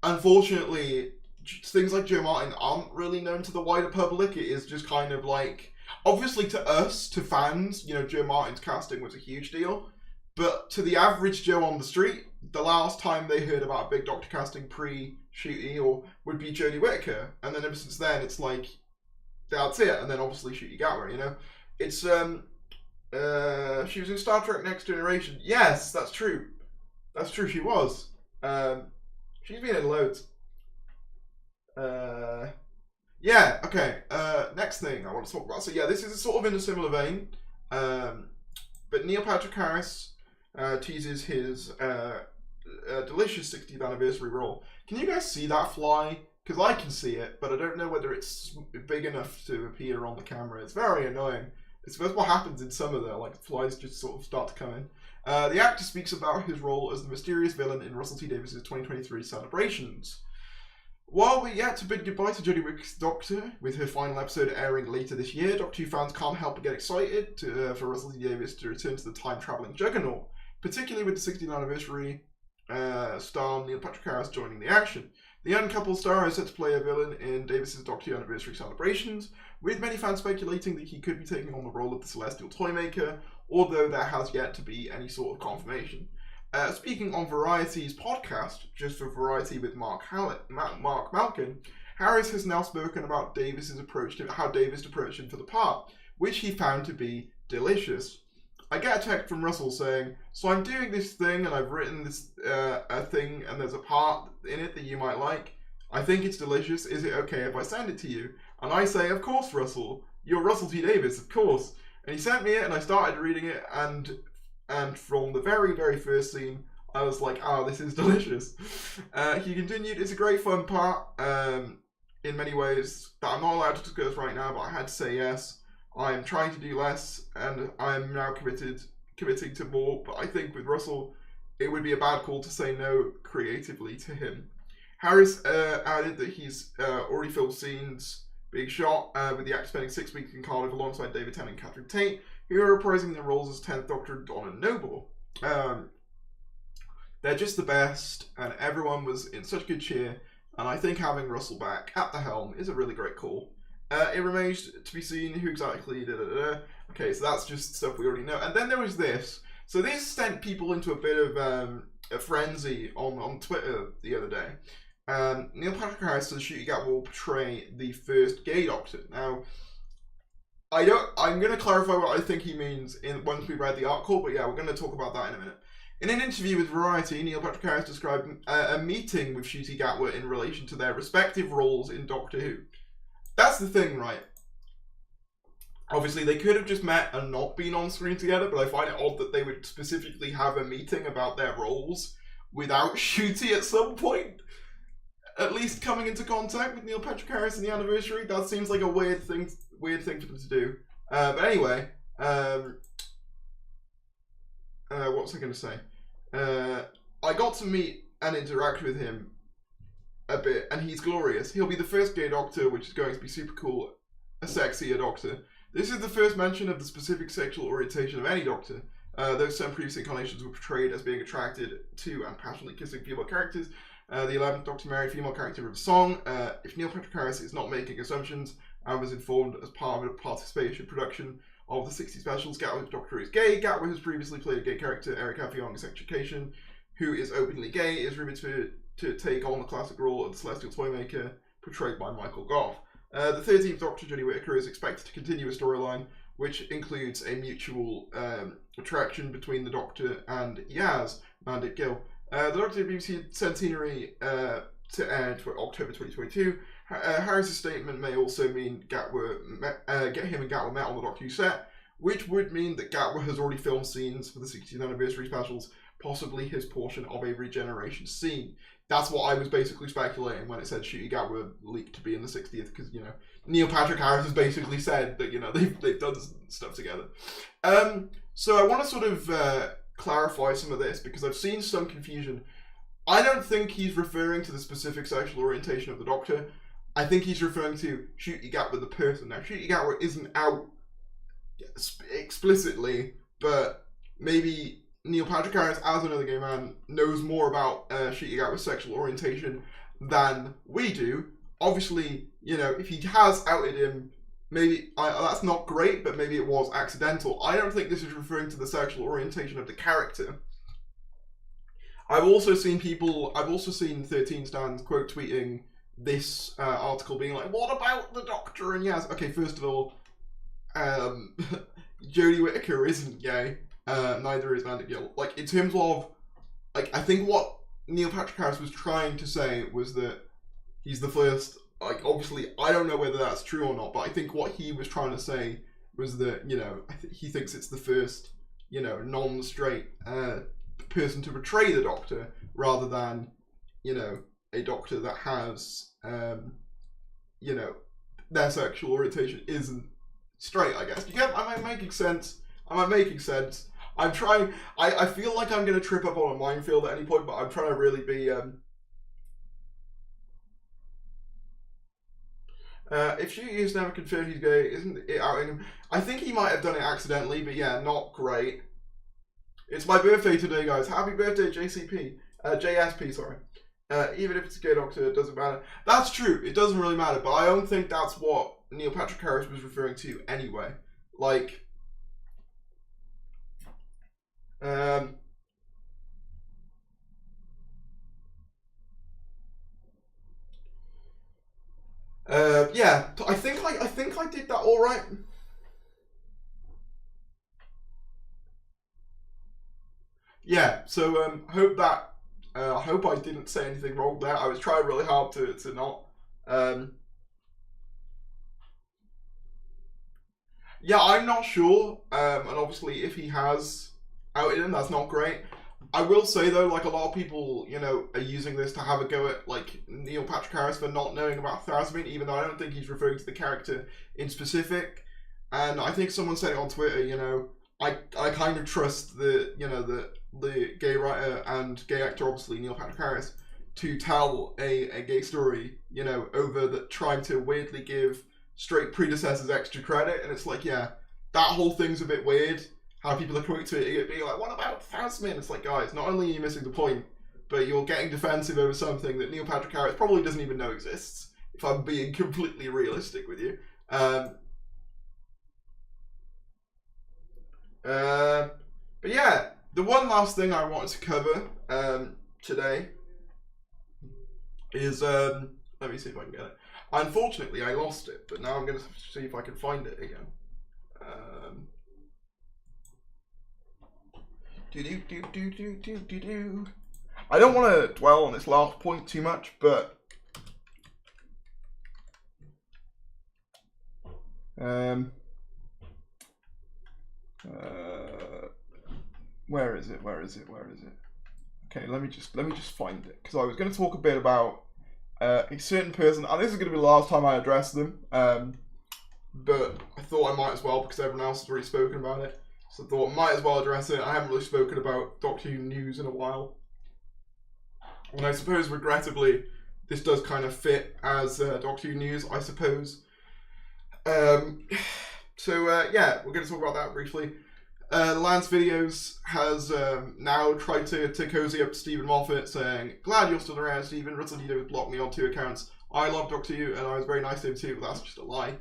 unfortunately, things like Joe Martin aren't really known to the wider public. It is just kind of like, obviously to us, to fans, you know, Joe Martin's casting was a huge deal. But to the average Joe on the street, the last time they heard about a big Doctor casting pre-Ncuti or would be Jodie Whittaker. And then ever since then, it's like, that's it. And then obviously Ncuti Gatwa, you know. It's, she was in Star Trek Next Generation. Yes, that's true. That's true, she was. She's been in loads. Yeah, okay. Next thing I want to talk about. So yeah, this is sort of in a similar vein. But Neil Patrick Harris teases his delicious 60th anniversary role. Can you guys see that fly? Because I can see it, but I don't know whether it's big enough to appear on the camera. It's very annoying. It's what happens in summer though, like flies just sort of start to come in. The actor speaks about his role as the mysterious villain in Russell T Davies' 2023 Celebrations. While we're yet to bid goodbye to Jodie Whittaker's Doctor, with her final episode airing later this year, Doctor Who fans can't help but get excited for Russell T Davies to return to the time-travelling juggernaut, particularly with the 60th anniversary star Neil Patrick Harris joining the action. The young couple star is set to play a villain in Davies' Doctor Who anniversary celebrations, with many fans speculating that he could be taking on the role of the Celestial Toymaker, although there has yet to be any sort of confirmation. Speaking on Variety's podcast, Just for Variety with Mark Malkin, Harris has now spoken about Davis's approach to how Davis approached him for the part, which he found to be delicious. I get a text from Russell saying, so I'm doing this thing and I've written this a thing and there's a part in it that you might like. I think it's delicious. Is it okay if I send it to you? And I say, of course, Russell. You're Russell T Davies, of course. And he sent me it and I started reading it and from the very, very first scene, I was like, this is delicious. He continued, it's a great fun part in many ways that I'm not allowed to discuss right now, but I had to say yes. I'm trying to do less, and I'm now committing to more, but I think with Russell, it would be a bad call to say no creatively to him. Harris added that he's already filmed scenes being shot, with the actor spending 6 weeks in Cardiff alongside David Tennant and Catherine Tate, who are reprising their roles as 10th Doctor and Donna Noble. They're just the best, and everyone was in such good cheer, and I think having Russell back at the helm is a really great call. It remains to be seen who exactly Okay, so that's just stuff we already know. And then there was this. So this sent people into a bit of a frenzy on Twitter the other day. Neil Patrick Harris says Ncuti Gatwa will portray the first gay Doctor. Now, I'm going to clarify what I think he means once we read the article, but yeah, we're going to talk about that in a minute. In an interview with Variety, Neil Patrick Harris described a meeting with Ncuti Gatwa in relation to their respective roles in Doctor Who. That's the thing, right? Obviously, they could have just met and not been on screen together, but I find it odd that they would specifically have a meeting about their roles without Ncuti at some point. At least coming into contact with Neil Patrick Harris in the anniversary. That seems like a weird thing for them to do. But anyway, what was I going to say? I got to meet and interact with him a bit, and he's glorious. He'll be the first gay Doctor, which is going to be super cool, a sexier Doctor. This is the first mention of the specific sexual orientation of any Doctor. Those 7 previous incarnations were portrayed as being attracted to and passionately kissing female characters. The 11th Doctor married female character of a song. If Neil Patrick Harris is not making assumptions and was informed as part of a participation production of the 60 specials, Gatwa's Doctor is gay. Gatwa has previously played a gay character, Eric Afiong's Education, who is openly gay, is rumoured to take on the classic role of the Celestial Toymaker, portrayed by Michael Goff. The 13th Doctor, Jodie Whittaker, is expected to continue a storyline which includes a mutual attraction between the Doctor and Yaz, Mandip Gill. The Doctor BBC Centenary to air for October 2022. Harris's statement may also mean him and Gatwa met on the Doctor Who set, which would mean that Gatwa has already filmed scenes for the 60th anniversary specials, possibly his portion of a regeneration scene. That's what I was basically speculating when it said Ncuti Gatwa leaked to be in the 60th, because, you know, Neil Patrick Harris has basically said that, you know, they've done stuff together. So I want to sort of clarify some of this, because I've seen some confusion. I don't think he's referring to the specific sexual orientation of the Doctor. I think he's referring to Ncuti Gatwa the person. Now, Ncuti Gatwa isn't out explicitly, but maybe Neil Patrick Harris, as another gay man, knows more about Ncuti Gatwa's sexual orientation than we do. Obviously, you know, if he has outed him, maybe that's not great, but maybe it was accidental. I don't think this is referring to the sexual orientation of the character. I've also seen 13 stands quote tweeting this article being like, what about the Doctor and Yaz? Okay, first of all, Jodie Whittaker isn't gay. Neither is Mandip Gill. Like, in terms of, like, I think what Neil Patrick Harris was trying to say was that he's the first, like, obviously, I don't know whether that's true or not, but I think what he was trying to say was that, you know, he thinks it's the first, you know, non-straight person to portray the Doctor, rather than, you know, a Doctor that has, you know, their sexual orientation isn't straight, I guess. You get, am I making sense? Am I making sense? I'm trying, I feel like I'm going to trip up on a minefield at any point, but I'm trying to really be, if she is never confirmed he's gay, isn't it outing him? I think he might have done it accidentally, but yeah, not great. It's my birthday today, guys. Happy birthday, JSP, sorry. Even if it's a gay Doctor, it doesn't matter. That's true, it doesn't really matter, but I don't think that's what Neil Patrick Harris was referring to anyway. Like, yeah, I think I did that all right. Yeah, so hope that I hope I didn't say anything wrong there. I was trying really hard to not. Yeah, I'm not sure, and obviously if he has outed him, that's not great. I will say though, like, a lot of people, you know, are using this to have a go at, like, Neil Patrick Harris for not knowing about Thasmin, even though I don't think he's referring to the character in specific. And I think someone said it on Twitter, you know, I kind of trust the, you know, the gay writer and gay actor, obviously, Neil Patrick Harris, to tell a gay story, you know, over the trying to weirdly give straight predecessors extra credit. And it's like, yeah, that whole thing's a bit weird. How people are quick to it being like, what about Thasmin? It's like, guys, not only are you missing the point, but you're getting defensive over something that Neil Patrick Harris probably doesn't even know exists, if I'm being completely realistic with you. But yeah, the one last thing I wanted to cover today is, let me see if I can get it. Unfortunately, I lost it, but now I'm going to see if I can find it again. I don't want to dwell on this last point too much, but where is it? Okay, let me just find it, because I was going to talk a bit about a certain person, and this is going to be the last time I address them, but I thought I might as well, because everyone else has already spoken about it, so I thought I might as well address it. I haven't really spoken about Doctor Who news in a while, and I suppose regrettably this does kind of fit as Doctor Who news, I suppose. Yeah, we're going to talk about that briefly. Lance Videos has now tried to cozy up Stephen Moffat, saying, "Glad you're still around, Stephen. Russell Dito blocked me on 2 accounts. I love Doctor Who, and I was very nice to him too, but that's just a lie.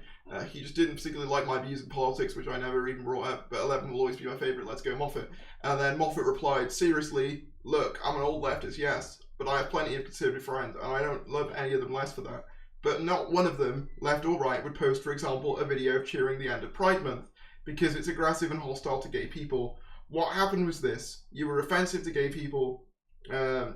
He just didn't particularly like my views in politics, which I never even brought up, but 11 will always be my favourite, let's go Moffat." And then Moffat replied, "Seriously, look, I'm an old leftist, yes, but I have plenty of conservative friends, and I don't love any of them less for that. But not one of them, left or right, would post, for example, a video of cheering the end of Pride Month, because it's aggressive and hostile to gay people. What happened was this: you were offensive to gay people, and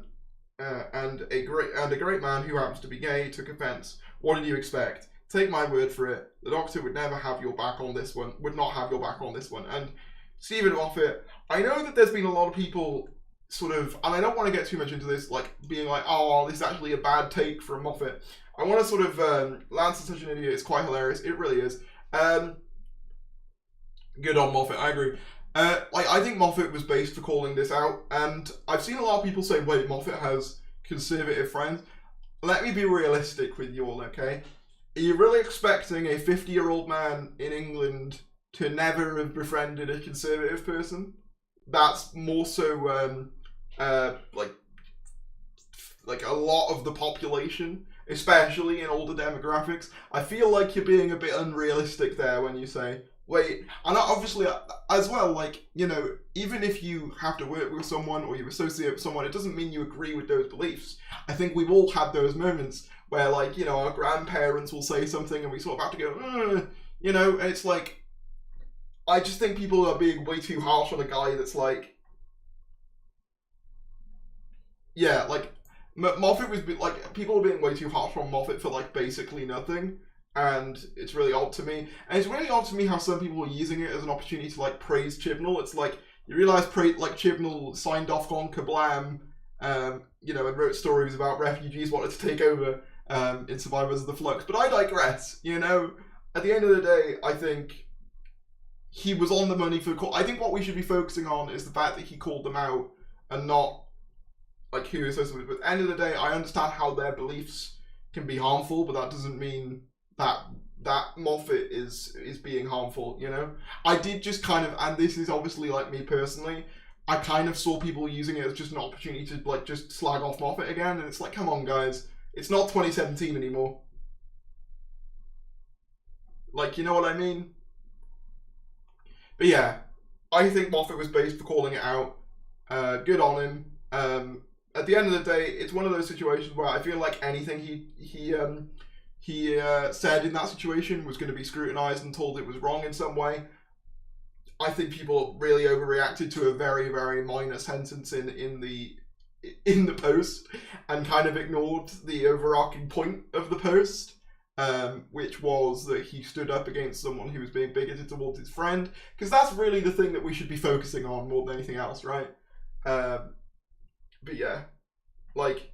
a great man who happens to be gay took offence. What did you expect? Take my word for it. The Doctor would never have your back on this one. Would not have your back on this one." And Stephen Moffat, I know that there's been a lot of people sort of, and I don't want to get too much into this, like being like, "Oh, this is actually a bad take from Moffat." I want to sort of, Lance is such an idiot. It's quite hilarious. It really is. Good on Moffat, I agree. I think Moffat was based for calling this out, and I've seen a lot of people say, "Wait, Moffat has conservative friends." Let me be realistic with you all, okay? Are you really expecting a 50-year-old man in England to never have befriended a conservative person? That's more so, like a lot of the population, especially in older demographics. I feel like you're being a bit unrealistic there when you say, wait, and obviously as well, like, you know, even if you have to work with someone or you associate with someone, it doesn't mean you agree with those beliefs. I think we've all had those moments where, like, you know, our grandparents will say something and we sort of have to go, you know, and it's like, I just think people are being way too harsh on a guy that's like, yeah, like, Moffat was, like, people are being way too harsh on Moffat for, like, basically nothing. And it's really odd to me. And it's really odd to me how some people are using it as an opportunity to, like, praise Chibnall. It's like, you realise, like, Chibnall signed off on Kablam, you know, and wrote stories about refugees wanted to take over in Survivors of the Flux. But I digress, you know. At the end of the day, I think he was on the money for... I think what we should be focusing on is the fact that he called them out and not, like, who is associated with. But at the end of the day, I understand how their beliefs can be harmful, but that doesn't mean that Moffat is being harmful, you know? I did just kind of, and this is obviously like me personally, I kind of saw people using it as just an opportunity to, like, just slag off Moffat again, and it's like, come on guys, it's not 2017 anymore. Like, you know what I mean? But yeah, I think Moffat was based for calling it out. Good on him. At the end of the day, it's one of those situations where I feel like anything he said in that situation was going to be scrutinised and told it was wrong in some way. I think people really overreacted to a very, very minor sentence in the post and kind of ignored the overarching point of the post, which was that he stood up against someone who was being bigoted towards his friend, because that's really the thing that we should be focusing on more than anything else, right? But yeah, like...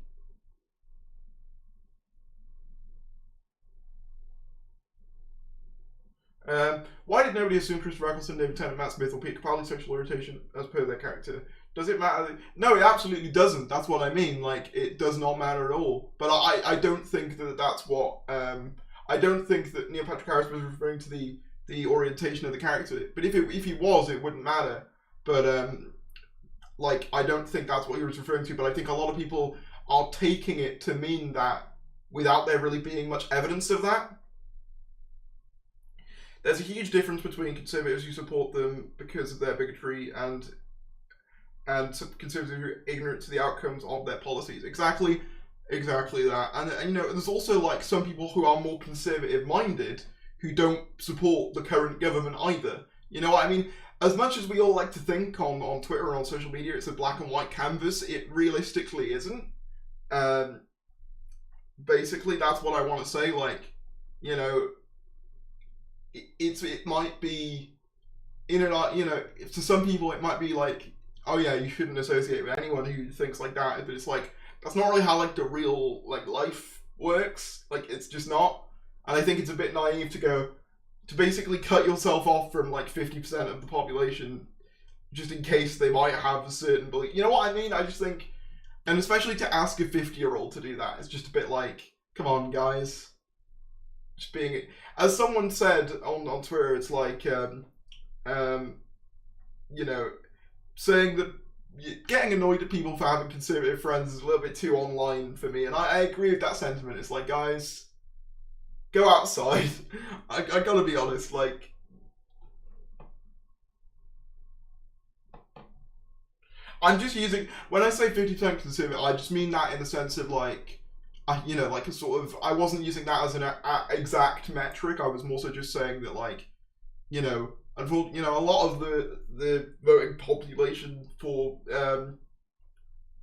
why did nobody assume Christopher Eccleston, David Tennant, Matt Smith, or Peter Capaldi's sexual orientation as per their character? Does it matter? No, it absolutely doesn't. That's what I mean. Like, it does not matter at all. But I don't think that that's what... I don't think that Neil Patrick Harris was referring to the orientation of the character. But if he was, it wouldn't matter. But, like, I don't think that's what he was referring to. But I think a lot of people are taking it to mean that without there really being much evidence of that. There's a huge difference between conservatives who support them because of their bigotry and conservatives who are ignorant to the outcomes of their policies. Exactly that. And you know, there's also, like, some people who are more conservative-minded who don't support the current government either. You know what I mean? As much as we all like to think on Twitter and on social media it's a black and white canvas, it realistically isn't. Basically, that's what I want to say. Like, you know, it might be, you know, to some people it might be like, oh yeah, you shouldn't associate with anyone who thinks like that. But it's like, that's not really how like the real like life works. Like, it's just not. And I think it's a bit naive to basically cut yourself off from like 50% of the population just in case they might have a certain belief. You know what I mean? I just think, and especially to ask a 50-year-old to do that, it's just a bit like, come on, guys. Just being, as someone said on Twitter, it's like, you know, saying that getting annoyed at people for having conservative friends is a little bit too online for me, and I agree with that sentiment. It's like, guys, go outside. I gotta be honest, like, I'm just using, when I say 50% conservative, I just mean that in the sense of like, you know, like a sort of, I wasn't using that as an exact metric. I was more so just saying that, like, you know, unfortunately, you know, a lot of the voting population for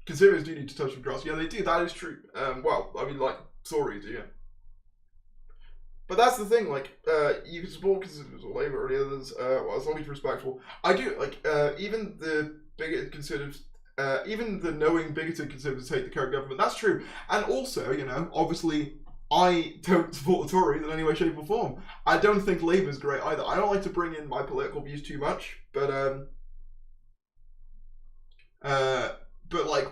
conservatives do need to touch the grass. Yeah, they do. That is true. Well, I mean, like, sorry, do you? But that's the thing. Like, you can support conservatives or Labour or the others. Well, as long as you're respectful. I do like even the bigoted conservatives. Even the knowing bigoted conservatives hate the current government. That's true. And also, you know, obviously, I don't support the Tories in any way, shape, or form. I don't think Labour's great either. I don't like to bring in my political views too much, but like,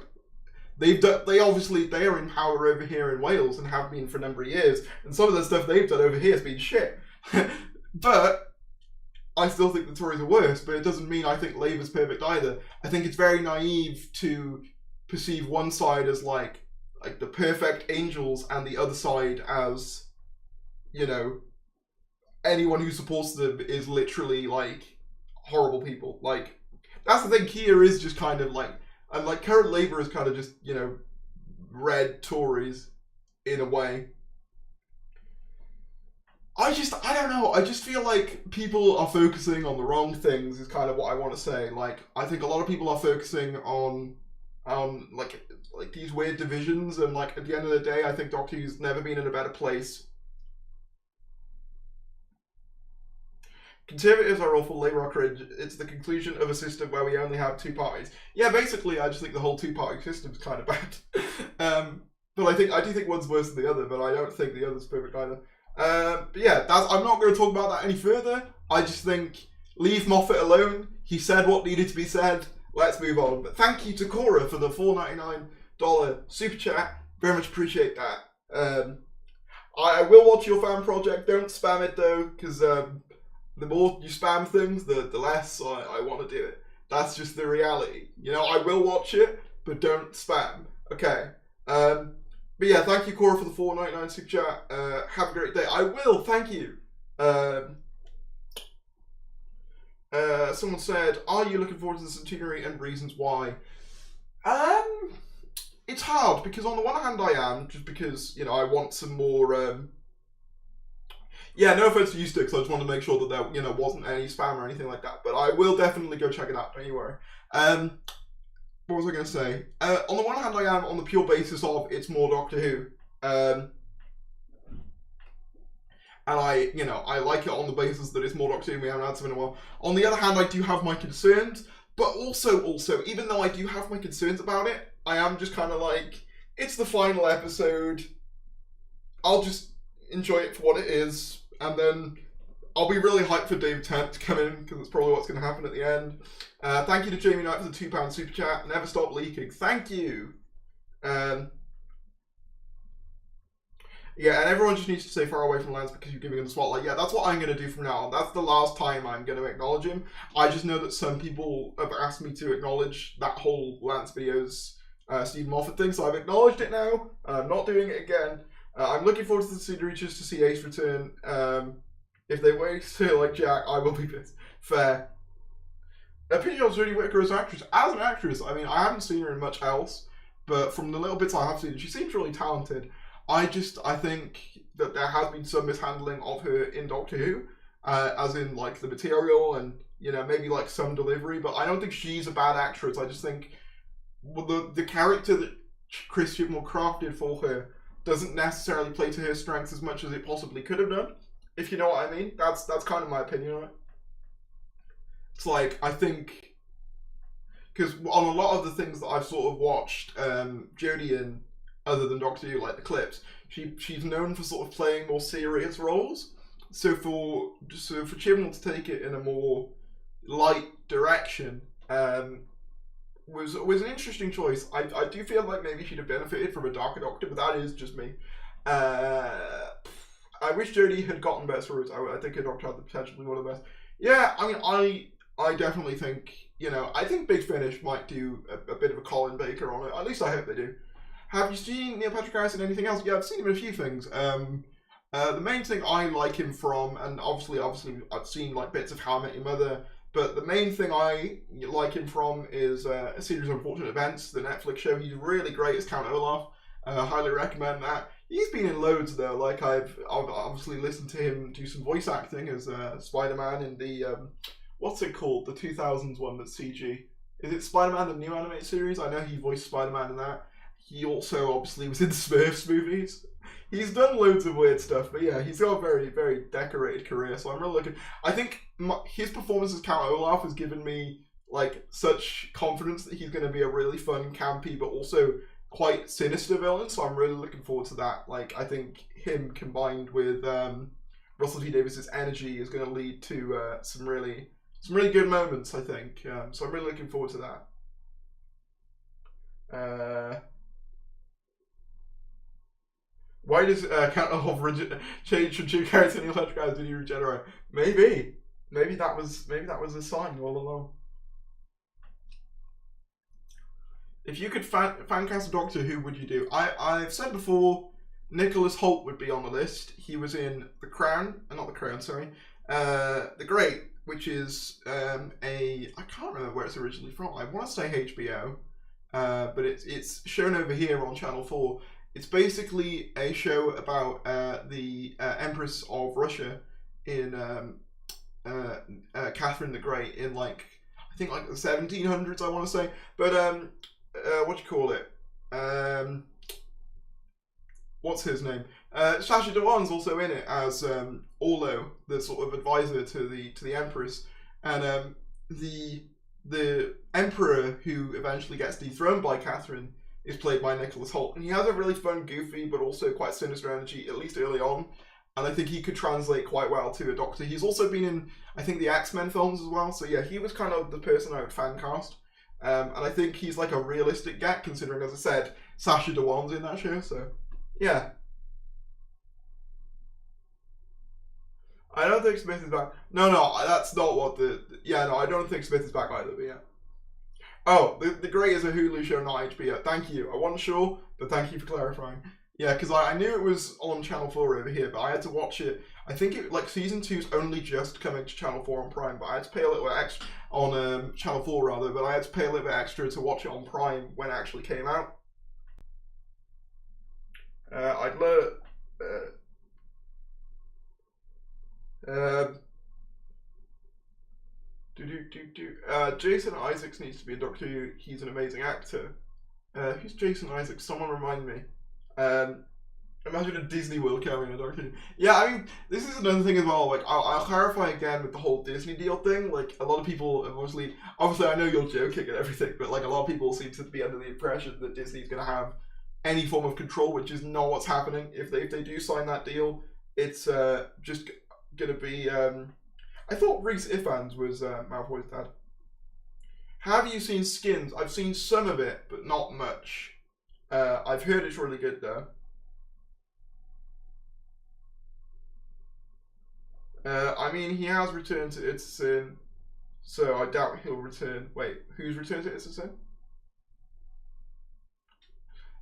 they obviously, they are in power over here in Wales and have been for a number of years, and some of the stuff they've done over here has been shit. But I still think the Tories are worse, but it doesn't mean I think Labour's perfect either. I think it's very naive to perceive one side as like the perfect angels and the other side as, you know, anyone who supports them is literally like horrible people. Like, that's the thing. Keir is just kind of like, and like current Labour is kind of just, you know, red Tories in a way. I don't know, I just feel like people are focusing on the wrong things is kind of what I want to say. Like, I think a lot of people are focusing on like these weird divisions, and like at the end of the day, I think Doctor Who's never been in a better place. Conservatives are awful, Labour are cringe. It's the conclusion of a system where we only have two parties. Yeah, basically, I just think the whole two-party system's kind of bad. But I do think one's worse than the other, but I don't think the other's perfect either. But yeah, I'm not going to talk about that any further. I just think, leave Moffat alone. He said what needed to be said. Let's move on. But thank you to Cora for the $4.99 super chat. Very much appreciate that. I will watch your fan project. Don't spam it though, because the more you spam things, the less I want to do it. That's just the reality. You know, I will watch it, but don't spam. Okay. But yeah, thank you, Cora, for the $4.99 super chat. Have a great day. I will, thank you. Someone said, are you looking forward to the centenary and reasons why? It's hard, because on the one hand I am, just because, you know, I want some more, yeah, no offense to you, Sticks, I just want to make sure that there, you know, wasn't any spam or anything like that, but I will definitely go check it out, don't you worry. What was I going to say? On the one hand, I am on the pure basis of it's more Doctor Who. And I like it on the basis that it's more Doctor Who and we haven't had some in a while. On the other hand, I do have my concerns, but also, even though I do have my concerns about it, I am just kind of like, it's the final episode. I'll just enjoy it for what it is, and then I'll be really hyped for David Tennant to come in, because that's probably what's going to happen at the end. Thank you to Jamie Knight for the £2 super chat. Never stop leaking. Thank you. Yeah, and everyone just needs to stay far away from Lance because you're giving him the spotlight. Yeah, that's what I'm going to do from now on. That's the last time I'm going to acknowledge him. I just know that some people have asked me to acknowledge that whole Lance video's Steve Moffat thing, so I've acknowledged it now. I'm not doing it again. I'm looking forward to the series just to see Ace return. If they wait to like Jack, I will be pissed. Fair. Opinion on Jodie Whittaker as an actress. As an actress, I mean, I haven't seen her in much else, but from the little bits I have seen, she seems really talented. I think that there has been some mishandling of her in Doctor Who, as in like the material and maybe like some delivery. But I don't think she's a bad actress. I just think the character that Chris Chibnall crafted for her doesn't necessarily play to her strengths as much as it possibly could have done. If you know what I mean. That's kind of my opinion on it. It's like, I think, because on a lot of the things that I've sort of watched Jodie in, other than Doctor Who, like the clips, she's known for sort of playing more serious roles. So for Chibnall to take it in a more light direction was an interesting choice. I do feel like maybe she'd have benefited from a darker Doctor, but that is just me. I wish Jodie had gotten better stories. I think her Doctor had the potential to be one of the best. Yeah, I mean, I definitely think, I think Big Finish might do a bit of a Colin Baker on it. At least I hope they do. Have you seen Neil Patrick Harris in anything else? Yeah, I've seen him in a few things. The main thing I like him from, and obviously I've seen like bits of How I Met Your Mother, but the main thing I like him from is a series of Unfortunate Events, the Netflix show. He's really great as Count Olaf. Highly recommend that. He's been in loads though. Like I've obviously listened to him do some voice acting as Spider-Man in the what's it called? The 2000s one that's CG. Is it Spider-Man the new animated series? I know he voiced Spider-Man in that. He also obviously was in the Smurfs movies. He's done loads of weird stuff, but yeah, he's got a very, very decorated career. So I'm really looking. I think his performance as Count Olaf has given me like such confidence that he's going to be a really fun, campy, but also quite sinister villain. So I'm really looking forward to that. Like I think him combined with Russell T Davies's energy is going to lead to some really good moments. I think. So I'm really looking forward to that. Why does Count Olaf change from two characters in the electric eyes? Did he regenerate? Maybe that was a sign all along. If you could fan cast a Doctor, who would you do? I've said before, Nicholas Hoult would be on the list. He was in The Crown, not The Crown, sorry, The Great, which is I can't remember where it's originally from. I want to say HBO, but it's shown over here on Channel 4. It's basically a show about the Empress of Russia in Catherine the Great in I think the 1700s, I want to say. But what do you call it? What's his name? Sacha Dhawan's also in it as Orlo, the sort of advisor to the Empress, and the Emperor who eventually gets dethroned by Catherine is played by Nicholas Hoult, and he has a really fun, goofy, but also quite sinister energy, at least early on, and I think he could translate quite well to a Doctor. He's also been in, I think, the X-Men films as well, so yeah, he was kind of the person I would fan cast, and I think he's like a realistic get, considering, as I said, Sacha Dhawan's in that show, so yeah. I don't think Smith is back. No, that's not what I don't think Smith is back either, but yeah. Oh, the Grey is a Hulu show, not HBO. Thank you. I wasn't sure, but thank you for clarifying. Yeah, because I knew it was on Channel 4 over here, but I had to watch it. I think season 2's only just coming to Channel 4 on Prime, but I had to pay a little bit extra on Channel 4 rather. But I had to pay a little bit extra to watch it on Prime when it actually came out. I'd love. Jason Isaacs needs to be a Doctor Who. He's an amazing actor. Who's Jason Isaacs? Someone remind me. Imagine a Disney World cameo in a Doctor Who. Yeah, I mean, this is another thing as well. Like, I'll clarify again with the whole Disney deal thing. Like, a lot of people have obviously I know you're joking and everything, but like a lot of people seem to be under the impression that Disney's going to have any form of control, which is not what's happening. If they do sign that deal, it's just going to be. I thought Rhys Ifans was Malfoy's dad. Have you seen Skins? I've seen some of it, but not much. I've heard it's really good though. I mean, he has returned to It's a Sin, so I doubt he'll return. Wait, who's returned to It's a Sin?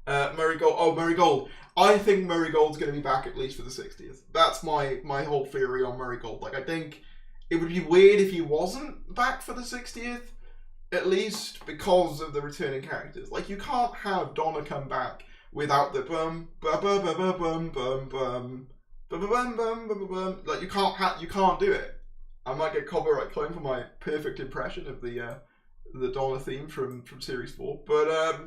Murray Gold. Oh, Murray Gold. I think Murray Gold's going to be back at least for the 60th. That's my whole theory on Murray Gold. Like, I think it would be weird if he wasn't back for the 60th, at least because of the returning characters. Like, you can't have Donna come back without the bum, bum, bum, bum, bum, bum, bum, Like you can't do it. I might get copyright claim for my perfect impression of the Donna theme from Series 4. But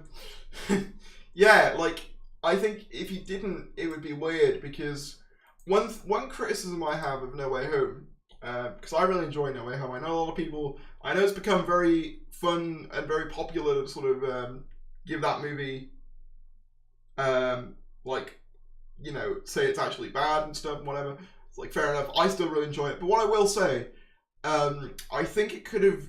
yeah, like I think if you didn't, it would be weird because one criticism I have of No Way Home, because I really enjoy No Way Home. I know a lot of people. I know it's become very fun and very popular to sort of give that movie, like, you know, say it's actually bad and stuff and whatever. It's like, fair enough. I still really enjoy it. But what I will say, I think it could have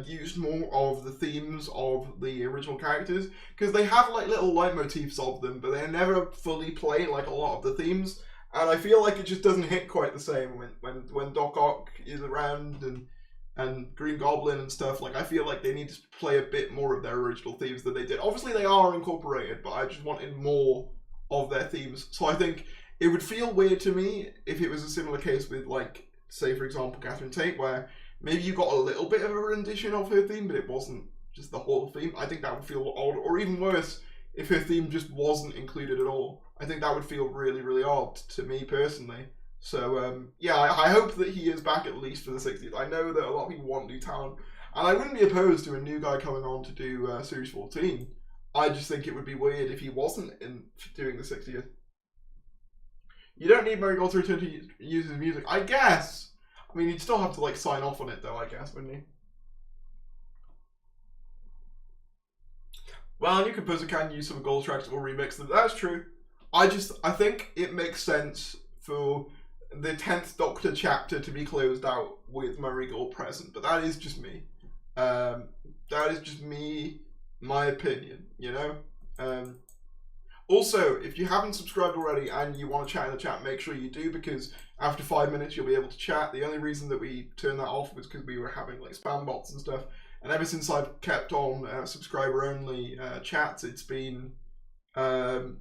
used more of the themes of the original characters, because they have like little leitmotifs of them, but they never fully play like a lot of the themes. And I feel like it just doesn't hit quite the same when Doc Ock is around and Green Goblin and stuff. Like, I feel like they need to play a bit more of their original themes than they did. Obviously, they are incorporated, but I just wanted more of their themes. So I think it would feel weird to me if it was a similar case with, like, say, for example, Catherine Tate, where maybe you got a little bit of a rendition of her theme, but it wasn't just the whole theme. I think that would feel odd, or even worse, if her theme just wasn't included at all. I think that would feel really, really odd to me personally. So, yeah, I hope that he is back at least for the 60th. I know that a lot of people want new talent, and I wouldn't be opposed to a new guy coming on to do Series 14. I just think it would be weird if he wasn't doing the 60th. You don't need Marigold to return to use his music, I guess. I mean, you'd still have to, like, sign off on it, though, I guess, wouldn't you? Well, a new composer can use some gold tracks or remix them. That's true. I think it makes sense for the 10th Doctor chapter to be closed out with Marigold present, but that is just me. That is just me, my opinion, you know? Also, if you haven't subscribed already and you want to chat in the chat, make sure you do, because after 5 minutes you'll be able to chat. The only reason that we turned that off was because we were having like spam bots and stuff. And ever since I've kept on subscriber-only chats, it's been a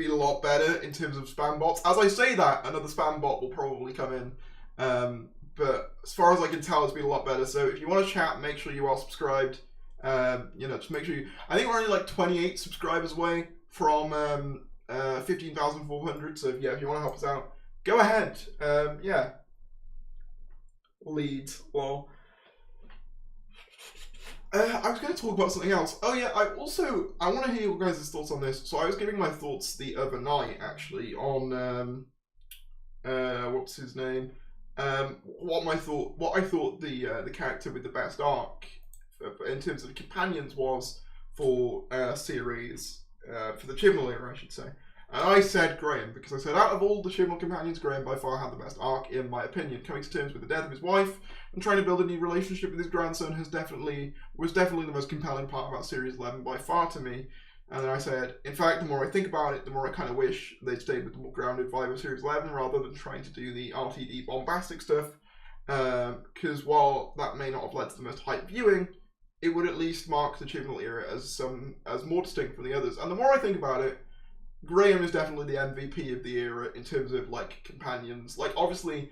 lot better in terms of spam bots. As I say that, another spam bot will probably come in. But as far as I can tell, it's been a lot better. So if you want to chat, make sure you are subscribed. You know, just make sure you... I think we're only like 28 subscribers away from 15,400. So yeah, if you want to help us out, go ahead. Yeah. Leads. Well... I was going to talk about something else. Oh yeah, I want to hear your guys' thoughts on this. So I was giving my thoughts the other night, actually, on what's his name? What I thought the character with the best arc in terms of companions was for series for the Chibnall era, I should say. And I said Graham, because I said out of all the Chibnall companions, Graham by far had the best arc, in my opinion. Coming to terms with the death of his wife and trying to build a new relationship with his grandson was definitely the most compelling part about Series 11 by far to me. And then I said, in fact, the more I think about it, the more I kind of wish they'd stayed with the more grounded vibe of Series 11 rather than trying to do the RTD bombastic stuff. Because while that may not have led to the most hype viewing, it would at least mark the Chibnall era as more distinct from the others. And the more I think about it, Graham is definitely the MVP of the era in terms of, like, companions. Like, obviously,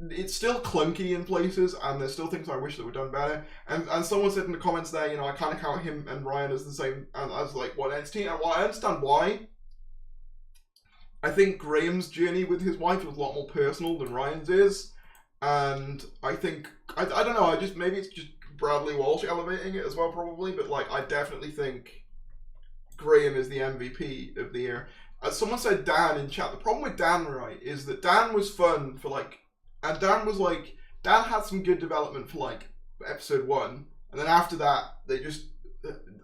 it's still clunky in places, and there's still things I wish that were done better. And someone said in the comments there, you know, I kind of count him and Ryan as the same, as, like, one entity. And while I understand why, I think Graham's journey with his wife was a lot more personal than Ryan's is. And I think, I don't know, maybe it's just Bradley Walsh elevating it as well, probably, but, like, I definitely think Graham is the MVP of the year. As someone said, Dan in chat, the problem with Dan, right, is that Dan was fun for, like, and Dan had some good development for, like, episode 1, and then after that, they just,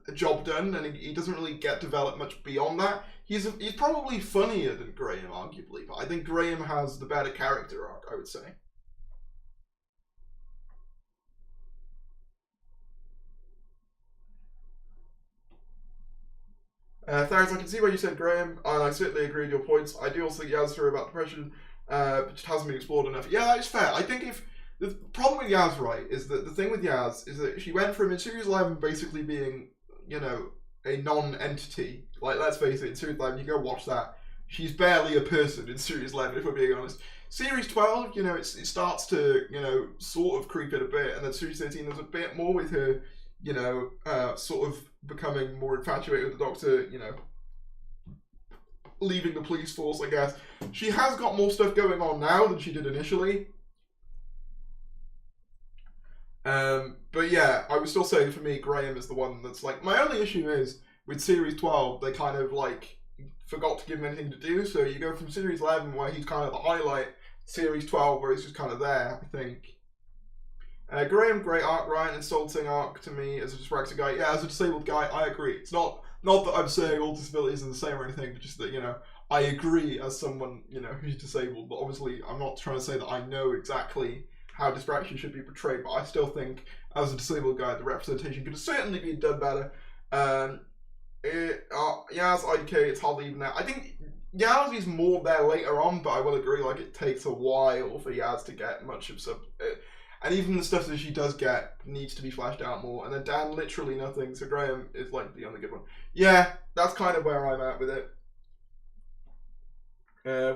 a job done, and he doesn't really get developed much beyond that. He's probably funnier than Graham, arguably, but I think Graham has the better character arc, I would say. Tharis, I can see why you said Graham, and I certainly agree with your points. I do also think Yaz's story about depression just hasn't been explored enough. Yeah, that is fair. I think if the problem with Yaz, right, is that the thing with Yaz is that she went from in Series 11 basically being, you know, a non-entity. Like, let's face it, in Series 11, you go watch that, she's barely a person in Series 11, if we're being honest. Series 12, you know, it starts to, you know, sort of creep it a bit, and then Series 13, there's a bit more with her, you know, sort of becoming more infatuated with the Doctor, you know, leaving the police force, I guess. She has got more stuff going on now than she did initially. But yeah, I would still say for me, Graham is the one that's like, my only issue is with Series 12, they kind of like forgot to give him anything to do. So you go from Series 11, where he's kind of the highlight, Series 12, where he's just kind of there, I think. Graham, great arc, Ryan, insulting arc to me as a dyspraxic guy. Yeah, as a disabled guy, I agree. It's not that I'm saying all disabilities are the same or anything, but just that, you know, I agree as someone, you know, who's disabled. But obviously, I'm not trying to say that I know exactly how dyspraxia should be portrayed, but I still think, as a disabled guy, the representation could have certainly been done better. Yaz, IDK, it's hardly even there. I think Yaz is more there later on, but I will agree, like, it takes a while for Yaz to get much of some... and even the stuff that she does get needs to be fleshed out more. And then Dan, literally nothing, so Graham is, like, the only good one. Yeah, that's kind of where I'm at with it.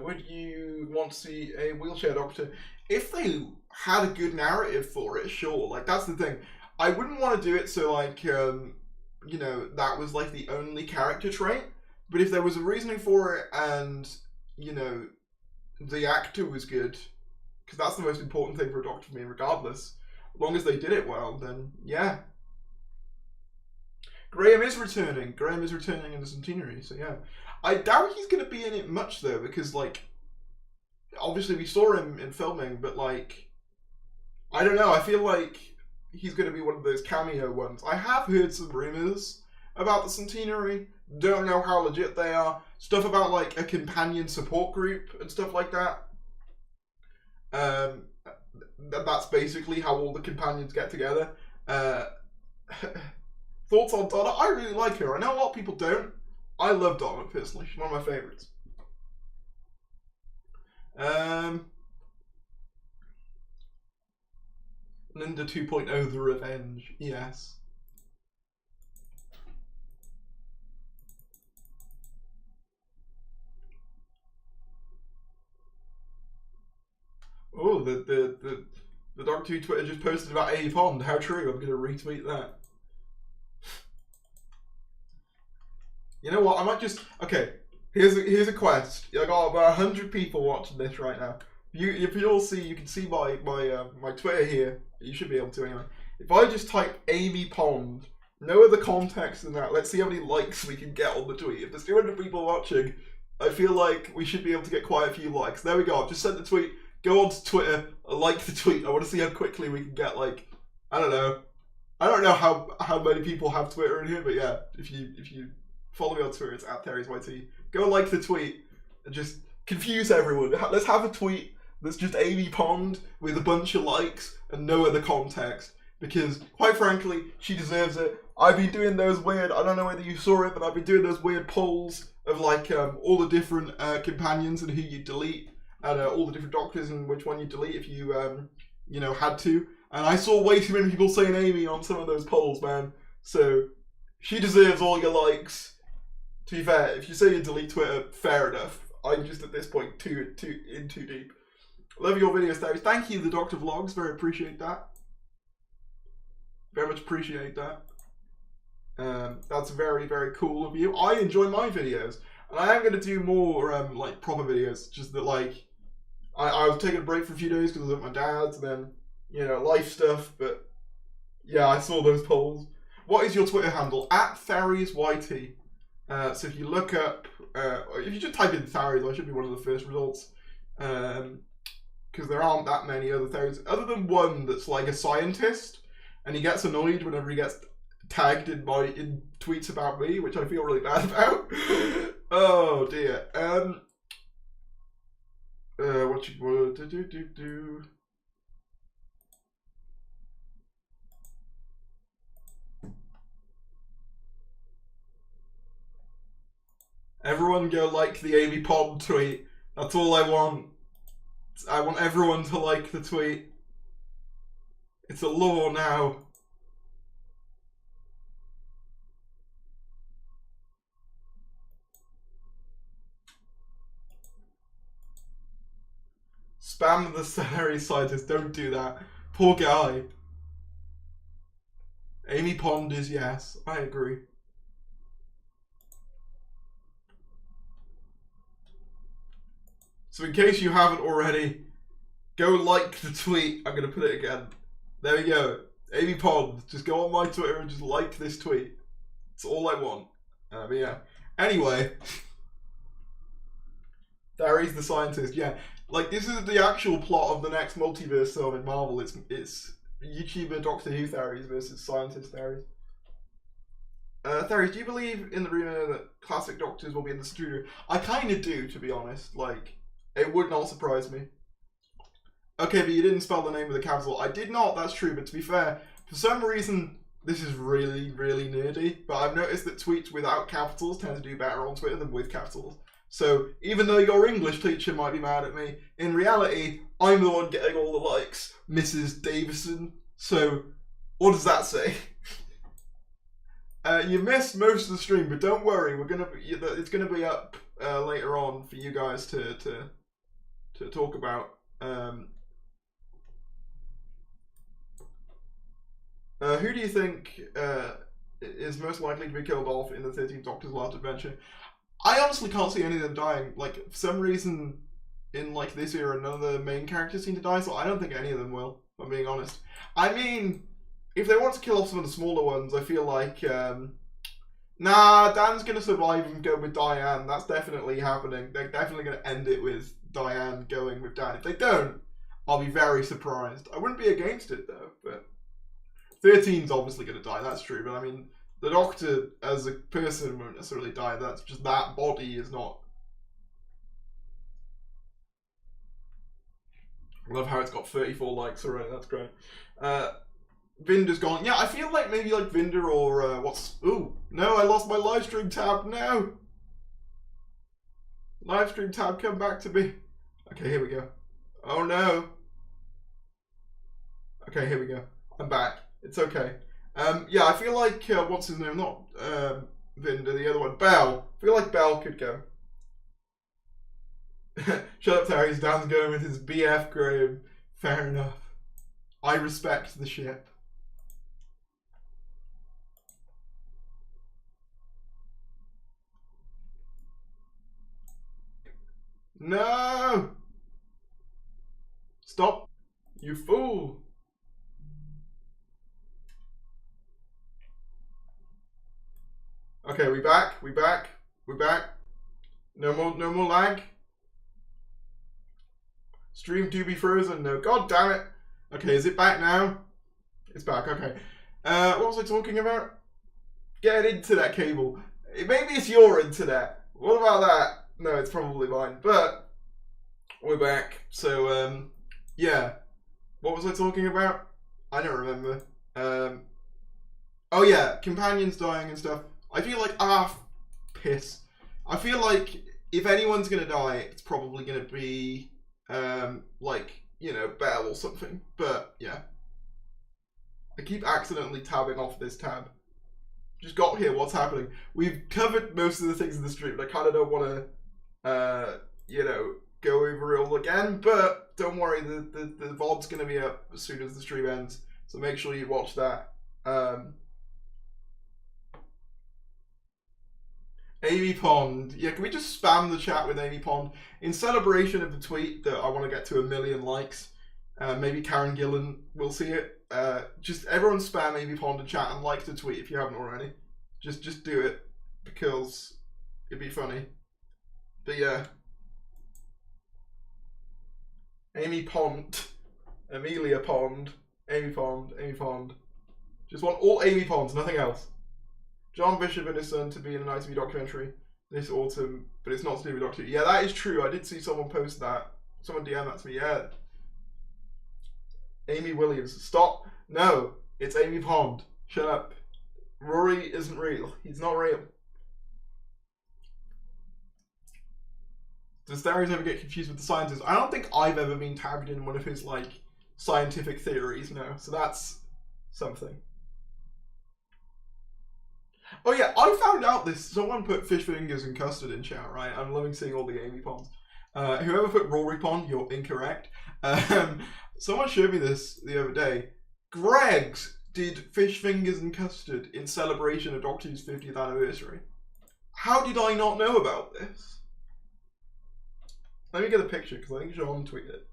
Would you want to see a wheelchair doctor? If they had a good narrative for it, sure. Like, that's the thing. I wouldn't want to do it so, like, you know, that was, like, the only character trait. But if there was a reasoning for it and, you know, the actor was good, because that's the most important thing for a doctor for me, regardless. As long as they did it well, then, yeah. Graham is returning. Graham is returning in the centenary, so yeah. I doubt he's going to be in it much, though, because, like, obviously we saw him in filming, but, like, I don't know, I feel like he's going to be one of those cameo ones. I have heard some rumors about the centenary. Don't know how legit they are. Stuff about, like, a companion support group and stuff like that. That's basically how all the companions get together. Thoughts on Donna? I really like her. I know a lot of people don't. I love Donna, personally. She's one of my favourites. Linda 2.0, The Revenge. Yes. Oh, the Doctor Who Twitter just posted about A Pond. How true? I'm going to retweet that. You know what? I might just... Okay, here's a quest. I got about 100 people watching this right now. If you all see, you can see my Twitter here. You should be able to anyway. If I just type Amy Pond, no other context than that, let's see how many likes we can get on the tweet. If there's 200 people watching, I feel like we should be able to get quite a few likes. There we go. I've just sent the tweet. Go on to Twitter, like the tweet. I want to see how quickly we can get, like, I don't know how many people have Twitter in here, but yeah, if you follow me on Twitter, it's @Terry'sYT. Go like the tweet and just confuse everyone. Let's have a tweet that's just Amy Pond with a bunch of likes and no other context, because quite frankly, she deserves it. I've been doing those weird, I don't know whether you saw it, but I've been doing those weird polls of, like, all the different companions and who you delete. And all the different doctors and which one you delete if you, you know, had to. And I saw way too many people saying Amy on some of those polls, man. So, she deserves all your likes. To be fair, if you say you delete Twitter, fair enough. I'm just at this point too deep. Love your videos, Terry. Thank you, the Doctor Vlogs. Very appreciate that. Very much appreciate that. That's very, very cool of you. I enjoy my videos. And I am going to do more, like, proper videos. Just that, like, I was taking a break for a few days because I was at my dad's, and then, you know, life stuff, but, yeah, I saw those polls. What is your Twitter handle? @TherriesYT. So if you look up, if you just type in Tharries, I should be one of the first results, because there aren't that many other Tharries, other than one that's, like, a scientist, and he gets annoyed whenever he gets tagged in tweets about me, which I feel really bad about. Oh dear. What you want to do? Everyone go like the Amy Pond tweet. That's all I want. I want everyone to like the tweet. It's a law now. Spam the salary scientist, don't do that. Poor guy. Amy Pond is yes, I agree. So in case you haven't already, go like the tweet. I'm going to put it again. There we go. Amy Pond, just go on my Twitter and just like this tweet. It's all I want. But yeah. Anyway. Theories the scientist. Yeah. Like, this is the actual plot of the next multiverse film in Marvel. It's YouTuber Doctor Who theories versus scientist theories. Theories, do you believe in the rumor that classic Doctors will be in the studio? I kind of do, to be honest. Like, it would not surprise me. Okay, but you didn't spell the name of the capital. I did not, that's true, but to be fair, for some reason, this is really, really nerdy, but I've noticed that tweets without capitals tend to do better on Twitter than with capitals. So, even though your English teacher might be mad at me, in reality, I'm the one getting all the likes, Mrs. Davison. So, what does that say? You missed most of the stream, but don't worry, it's gonna be up later on for you guys to talk about. Who do you think is most likely to be killed off in the 13th Doctor's last adventure? I honestly can't see any of them dying. Like, for some reason, in like this era, none of the main characters seem to die, so I don't think any of them will, if I'm being honest. I mean, if they want to kill off some of the smaller ones, I feel like, nah, Dan's going to survive and go with Diane. That's definitely happening. They're definitely going to end it with Diane going with Dan. If they don't, I'll be very surprised. I wouldn't be against it, though, but 13's obviously going to die, that's true, but I mean, the Doctor as a person won't necessarily die. That's just that body is not. I love how it's got 34 likes already. That's great. Vinder's gone. Yeah, I feel like maybe like Vinder or what's. Ooh, no, I lost my live stream tab. No. Live stream tab, come back to me. Okay, here we go. Oh no. Okay, here we go. I'm back. It's okay. Yeah, I feel like, what's his name? Not Vinder, the other one. Bell. I feel like Bell could go. Shut up, Terry. Dan's going with his BF Graham. Fair enough. I respect the ship. No! Stop, you fool! Okay, we back. No more lag. Stream do be frozen. No, god damn it. Okay, is it back now? It's back. Okay. What was I talking about? Get internet cable. Maybe it's your internet. What about that? No, it's probably mine. But we're back. So yeah. What was I talking about? I don't remember. Oh yeah, companions dying and stuff. I feel like, piss. I feel like if anyone's gonna die, it's probably gonna be, like, you know, Bell or something. But, yeah. I keep accidentally tabbing off this tab. Just got here, what's happening? We've covered most of the things in the stream, but I kind of don't want to, you know, go over it all again. But, don't worry, the VOD's gonna be up as soon as the stream ends. So make sure you watch that. Amy Pond. Yeah, can we just spam the chat with Amy Pond? In celebration of the tweet that I want to get to 1 million likes, maybe Karen Gillan will see it. Just everyone spam Amy Pond in chat and like the tweet if you haven't already. Just do it, because it'd be funny. But yeah. Amy Pond. Amelia Pond. Amy Pond. Amy Pond. Just want all Amy Ponds, nothing else. John Bishop and his son to be in an ITV documentary this autumn, but it's not to do with Doctor Who. Yeah, that is true. I did see someone post that. Someone DM that to me. Yeah. Amy Williams. Stop. No, it's Amy Pond. Shut up. Rory isn't real. He's not real. Does Darius ever get confused with the scientists? I don't think I've ever been tagged in one of his, like, scientific theories, no. So that's something. Oh yeah, I found out this. Someone put fish fingers and custard in chat, right? I'm loving seeing all the Amy Ponds. Whoever put Rory Pond, you're incorrect. Someone showed me this the other day. Greg's did fish fingers and custard in celebration of Doctor Who's 50th anniversary. How did I not know about this? Let me get a picture, because I think Jean tweeted it.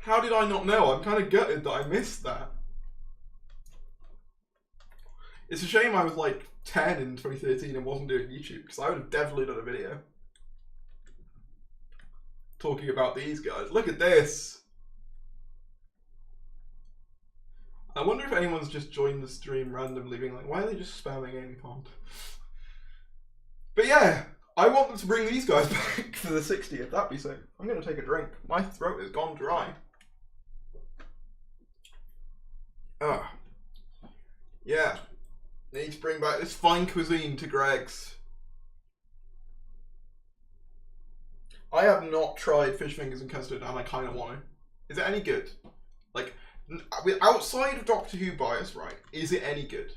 How did I not know? I'm kind of gutted that I missed that. It's a shame I was like 10 in 2013 and wasn't doing YouTube, because I would have definitely done a video talking about these guys. Look at this. I wonder if anyone's just joined the stream randomly being like, why are they just spamming Amy Pond? But yeah, I want them to bring these guys back for the 60th. That'd be sick. I'm going to take a drink. My throat has gone dry. Yeah. Need to bring back this fine cuisine to Greg's. I have not tried fish fingers and custard, and I kind of want to. Is it any good? Like, outside of Doctor Who bias, right? Is it any good?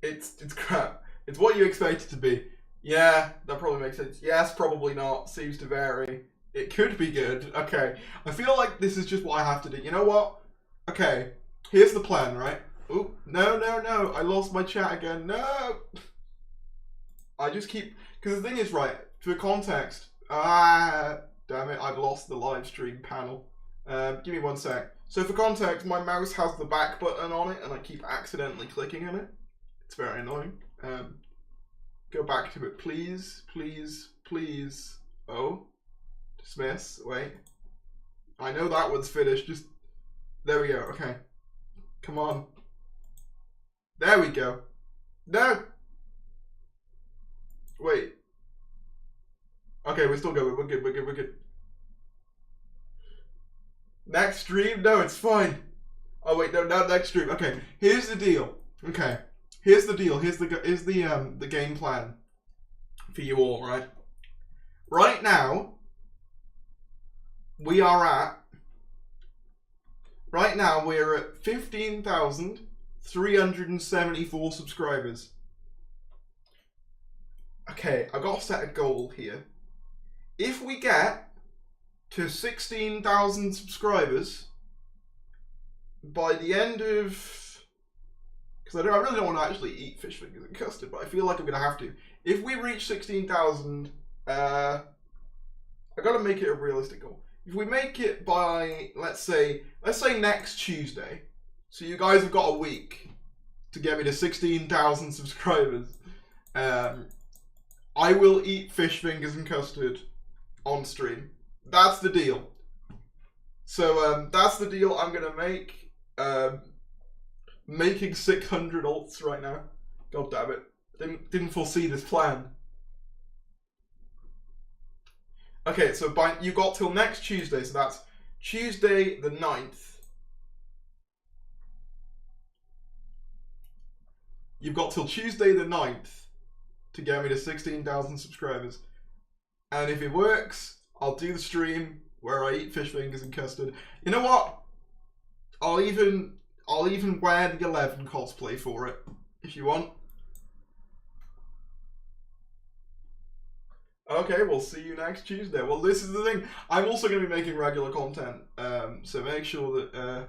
It's crap. It's what you expect it to be. Yeah, that probably makes sense. Yes, probably not. Seems to vary. It could be good. Okay. I feel like this is just what I have to do. You know what? Okay. Here's the plan, right? Oh, no. I lost my chat again. No! I just keep... Because the thing is, right, for context... damn it, I've lost the live stream panel. Give me one sec. So for context, my mouse has the back button on it, and I keep accidentally clicking on it. It's very annoying. Go back to it, please. Oh. Dismiss. Wait. I know that one's finished. Just... There we go. Okay. Come on. There we go. No! Wait. Okay, we're still going. We're good. Next stream? No, it's fine. Oh wait, no, not next stream. Okay, here's the deal. Okay. Here's the deal. Here's the game plan for you all, right? Right now, we're at 15,374 subscribers. Okay, I've got to set a goal here. If we get to 16,000 subscribers by the end of... Because I really don't want to actually eat fish fingers and custard, but I feel like I'm going to have to. If we reach 16,000, I got to make it a realistic goal. If we make it by, let's say next Tuesday, so you guys have got a week to get me to 16,000 subscribers, I will eat fish fingers and custard on stream. That's the deal. So that's the deal I'm going to make. Making 600 alts right now. God damn it. Didn't foresee this plan. Okay, so you got till next Tuesday, so that's Tuesday the 9th. You've got till Tuesday the 9th to get me to 16,000 subscribers. And if it works, I'll do the stream where I eat fish fingers and custard. You know what? I'll even wear the 11 cosplay for it, if you want. Okay, we'll see you next Tuesday. Well, this is the thing. I'm also going to be making regular content, so make sure that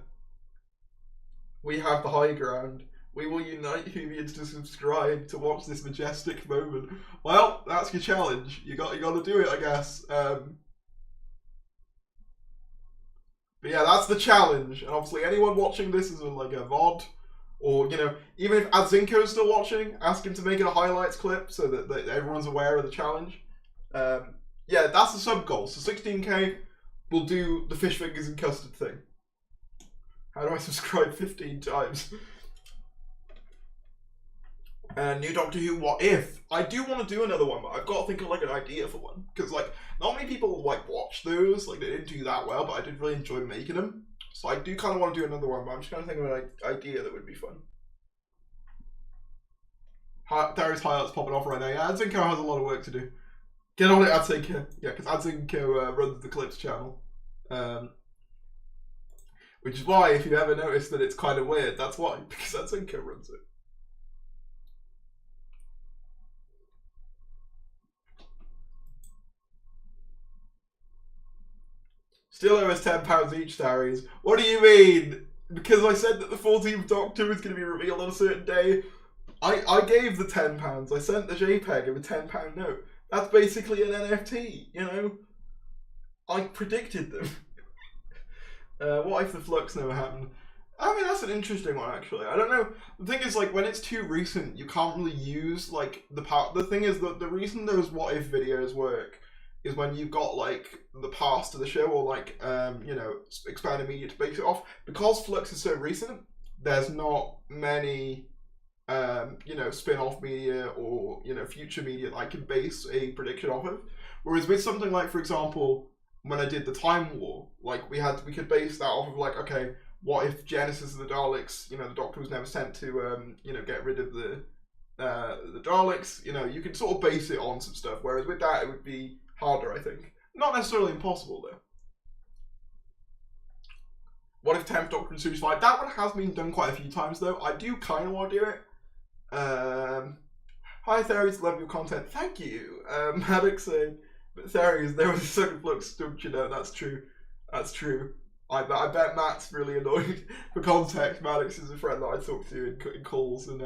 we have the high ground. We will unite Whovians to subscribe to watch this majestic moment. Well, that's your challenge. You got to do it, I guess. But yeah, that's the challenge. And obviously, anyone watching this is like a VOD, or even if Adzinko is still watching, ask him to make it a highlights clip so that everyone's aware of the challenge. Yeah, that's the sub goal. So 16k, we'll do the fish fingers and custard thing. How do I subscribe 15 times? New Doctor Who, what if? I do want to do another one, but I've got to think of like an idea for one. Because like, not many people like watch those, like they didn't do that well, but I did really enjoy making them. So I do kind of want to do another one, but I'm just kind of thinking of an idea that would be fun. Darius highlights popping off right now. Yeah, Adzinko has a lot of work to do. Get on it, Adzinko. Yeah, because Adzinko runs the Clips channel. Which is why, if you ever notice that it's kind of weird, that's why, because Adzinko runs it. Still owe us £10 each, Tarries. What do you mean? Because I said that the 14th Doctor was going to be revealed on a certain day. I gave the £10. I sent the JPEG of a £10 note. That's basically an NFT, you know? I predicted them. What if the flux never happened? I mean, that's an interesting one, actually. I don't know. The thing is, like, when it's too recent, you can't really use, like, the part. The thing is that the reason those what if videos work is when you've got, like, the past of the show or, like, you know, expanded media to base it off. Because Flux is so recent, there's not many, you know, spin-off media or, you know, future media that I can base a prediction off of. Whereas with something like, for example, when I did the Time War, like, we could base that off of, like, okay, what if Genesis of the Daleks, you know, the Doctor was never sent to, you know, get rid of the Daleks, you know, you could sort of base it on some stuff, whereas with that, it would be harder, I think. Not necessarily impossible, though. What if 10th Doctor in Series 5? That one has been done quite a few times, though. I do kind of want to do it. Hi, Theories, love your content. Thank you. Maddox saying, but Theories, there was a second Flux, don't you know? That's true. That's true. I bet Matt's really annoyed. For context, Maddox is a friend that I talk to in calls, and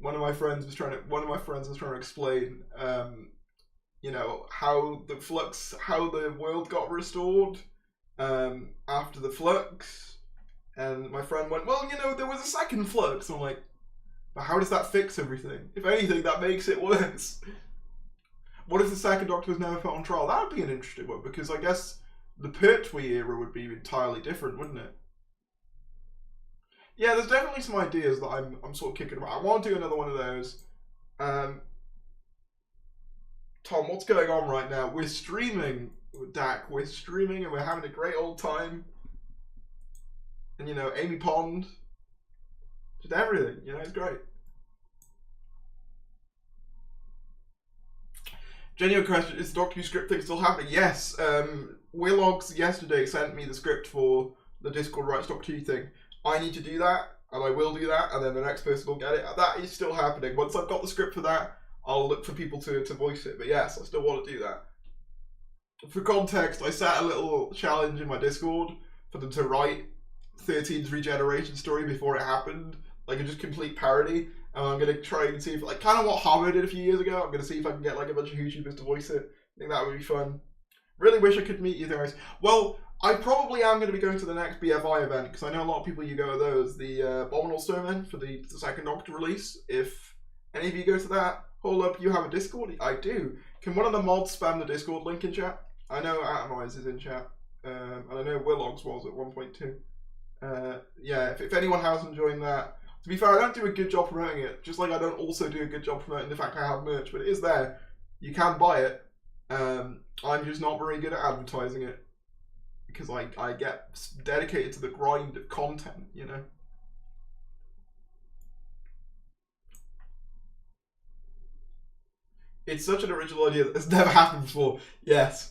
one of my friends was trying to explain, you know, how the world got restored after the flux, and my friend went, well, you know, there was a second flux. I'm like, but how does that fix everything? If anything, that makes it worse. What if the second Doctor was never put on trial? That would be an interesting one, because I guess the Pertwee era would be entirely different, wouldn't it? Yeah, there's definitely some ideas that I'm sort of kicking about. I want to do another one of those. Tom, what's going on right now? We're streaming, Dak. We're streaming and we're having a great old time. And, you know, Amy Pond. Just everything, you know, it's great. Genuine question, is the Doctor Who script thing still happening? Yes, Willogs yesterday sent me the script for the Discord Rights Doctor Who thing. I need to do that, and I will do that, and then the next person will get it. That is still happening. Once I've got the script for that, I'll look for people to voice it. But yes, I still want to do that. For context, I set a little challenge in my Discord for them to write 13's regeneration story before it happened. Like a just complete parody. And I'm going to try and see if, like, kind of what Harvard did a few years ago. I'm going to see if I can get, like, a bunch of YouTubers to voice it. I think that would be fun. Really wish I could meet you guys. Well, I probably am going to be going to the next BFI event, because I know a lot of people you go to those. The Abominable Snowmen for the second Doctor release. If any of you go to that, hold up, you have a Discord? I do. Can one of the mods spam the Discord link in chat? I know Atomize is in chat. And I know Willogs was at 1.2. Yeah, if anyone hasn't joined that, to be fair, I don't do a good job promoting it, just like I don't also do a good job promoting the fact I have merch, but it is there. You can buy it. I'm just not very good at advertising it, because I get dedicated to the grind of content, you know? It's such an original idea that has never happened before. Yes.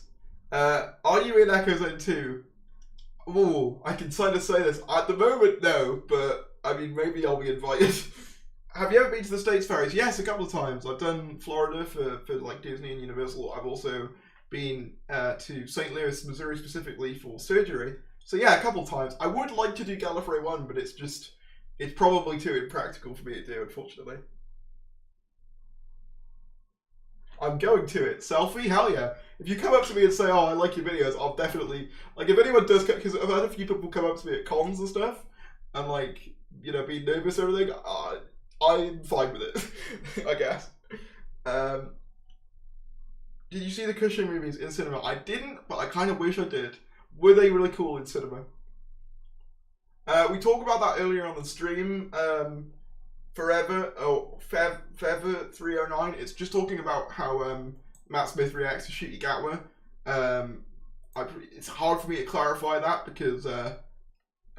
Are you in Echo Zone 2? Ooh, I can kind of say this. At the moment, no, but I mean, maybe I'll be invited. Have you ever been to the States Ferries? Yes, a couple of times. I've done Florida for like Disney and Universal. I've also been to St. Louis, Missouri specifically for surgery. So yeah, a couple of times. I would like to do Gallifrey 1, but it's probably too impractical for me to do, unfortunately. I'm going to it. Selfie? Hell yeah. If you come up to me and say, oh, I like your videos, I'll definitely, like, if anyone does, because I've had a few people come up to me at cons and stuff, and like, you know, being nervous or everything, I'm fine with it, I guess. Did you see the Cushing movies in cinema? I didn't, but I kind of wish I did. Were they really cool in cinema? We talked about that earlier on the stream. Fever 309. It's just talking about how Matt Smith reacts to Ncuti Gatwa. It's hard for me to clarify that because the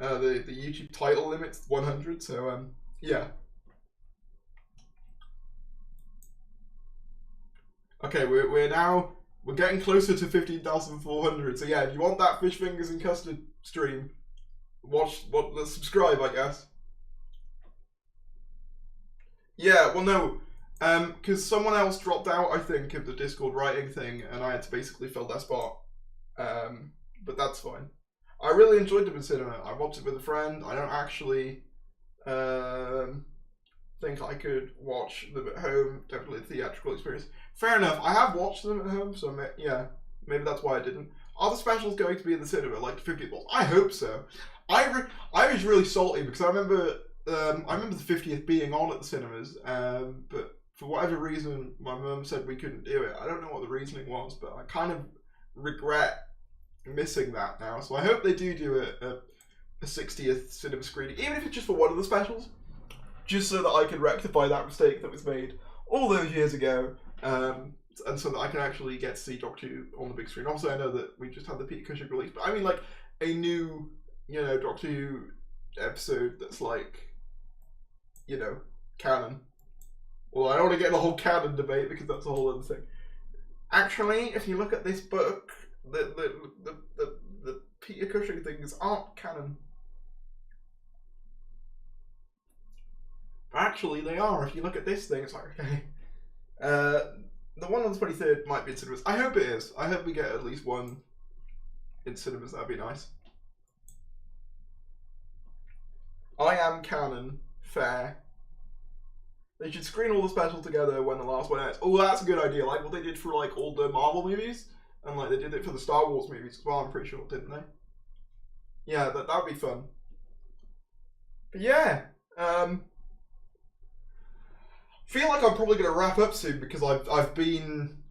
YouTube title limit's 100. So yeah. Okay, we're getting closer to 15,400. So yeah, if you want that fish fingers and custard stream, let's subscribe, I guess. Yeah, well no, because someone else dropped out, I think, of the Discord writing thing, and I had to basically fill that spot. but that's fine. I really enjoyed them in cinema. I watched it with a friend. I don't actually think I could watch them at home. Definitely a theatrical experience. Fair enough. I have watched them at home, so yeah, maybe that's why I didn't. Are the specials going to be in the cinema, like the 50th ones? I hope so. I was really salty because I remember the 50th being on at the cinemas, but for whatever reason, my mum said we couldn't do it. I don't know what the reasoning was, but I kind of regret missing that now. So I hope they do a 60th cinema screening, even if it's just for one of the specials, just so that I can rectify that mistake that was made all those years ago, and so that I can actually get to see Doctor Who on the big screen. Obviously, I know that we just had the Peter Cushing release, but I mean, like, a new, Doctor Who episode that's like, canon. Well, I don't want to get in the whole canon debate because that's a whole other thing. Actually, if you look at this book, the Peter Cushing things aren't canon. But actually, they are. If you look at this thing, it's like, okay. The one on the 23rd might be in cinemas. I hope it is. I hope we get at least one in cinemas. That'd be nice. I am canon. Fair. They should screen all the specials together when the last one ends. Oh, that's a good idea. Like what they did for like all the Marvel movies, and like they did it for the Star Wars movies as well. I'm pretty sure, didn't they? Yeah, that'd be fun. But yeah, feel like I'm probably gonna wrap up soon because I've been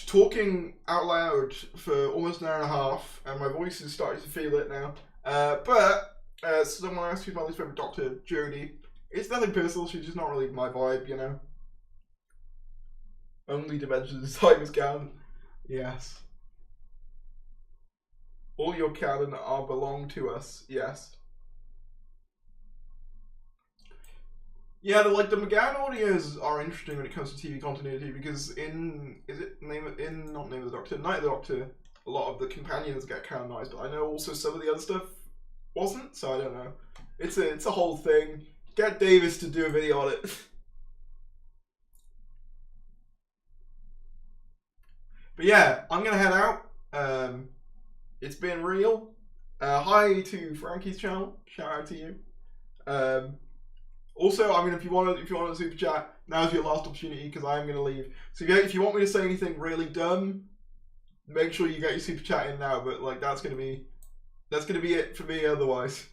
talking out loud for almost an hour and a half, and my voice is starting to feel it now. But someone asked who's my least favorite Doctor, Jodie. It's nothing personal, she's just not really my vibe, Only dimensions time is canon. Yes. All your canon are belong to us, yes. Yeah, the McGann audios are interesting when it comes to TV continuity because Night of the Doctor, a lot of the companions get canonized, but I know also some of the other stuff wasn't, so I don't know. It's a whole thing. Get Davis to do a video on it. But yeah, I'm gonna head out. It's been real. Hi to Frankie's channel. Shout out to you. Also, I mean, if you want to super chat, now's your last opportunity because I am gonna leave. So if you want me to say anything really dumb, make sure you get your super chat in now. But like that's gonna be it for me otherwise.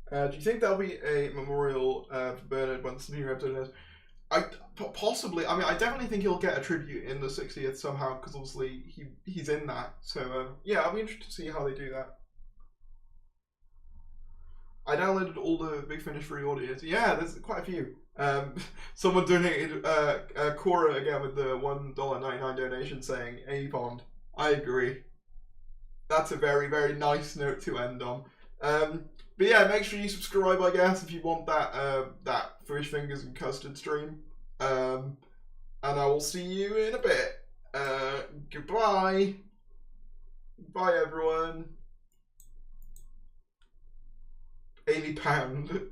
Do you think there'll be a memorial for Bernard once the new episode is? Possibly. I mean, I definitely think he'll get a tribute in the 60th somehow because obviously he's in that. So yeah, I'll be interested to see how they do that. I downloaded all the Big Finish free audios. Yeah, there's quite a few. Someone donated Cora again with the $1.99 donation saying A Pond. I agree. That's a very, very nice note to end on. But yeah, make sure you subscribe, I guess, if you want that fish fingers and custard stream. And I will see you in a bit. Goodbye. Bye, everyone. £80.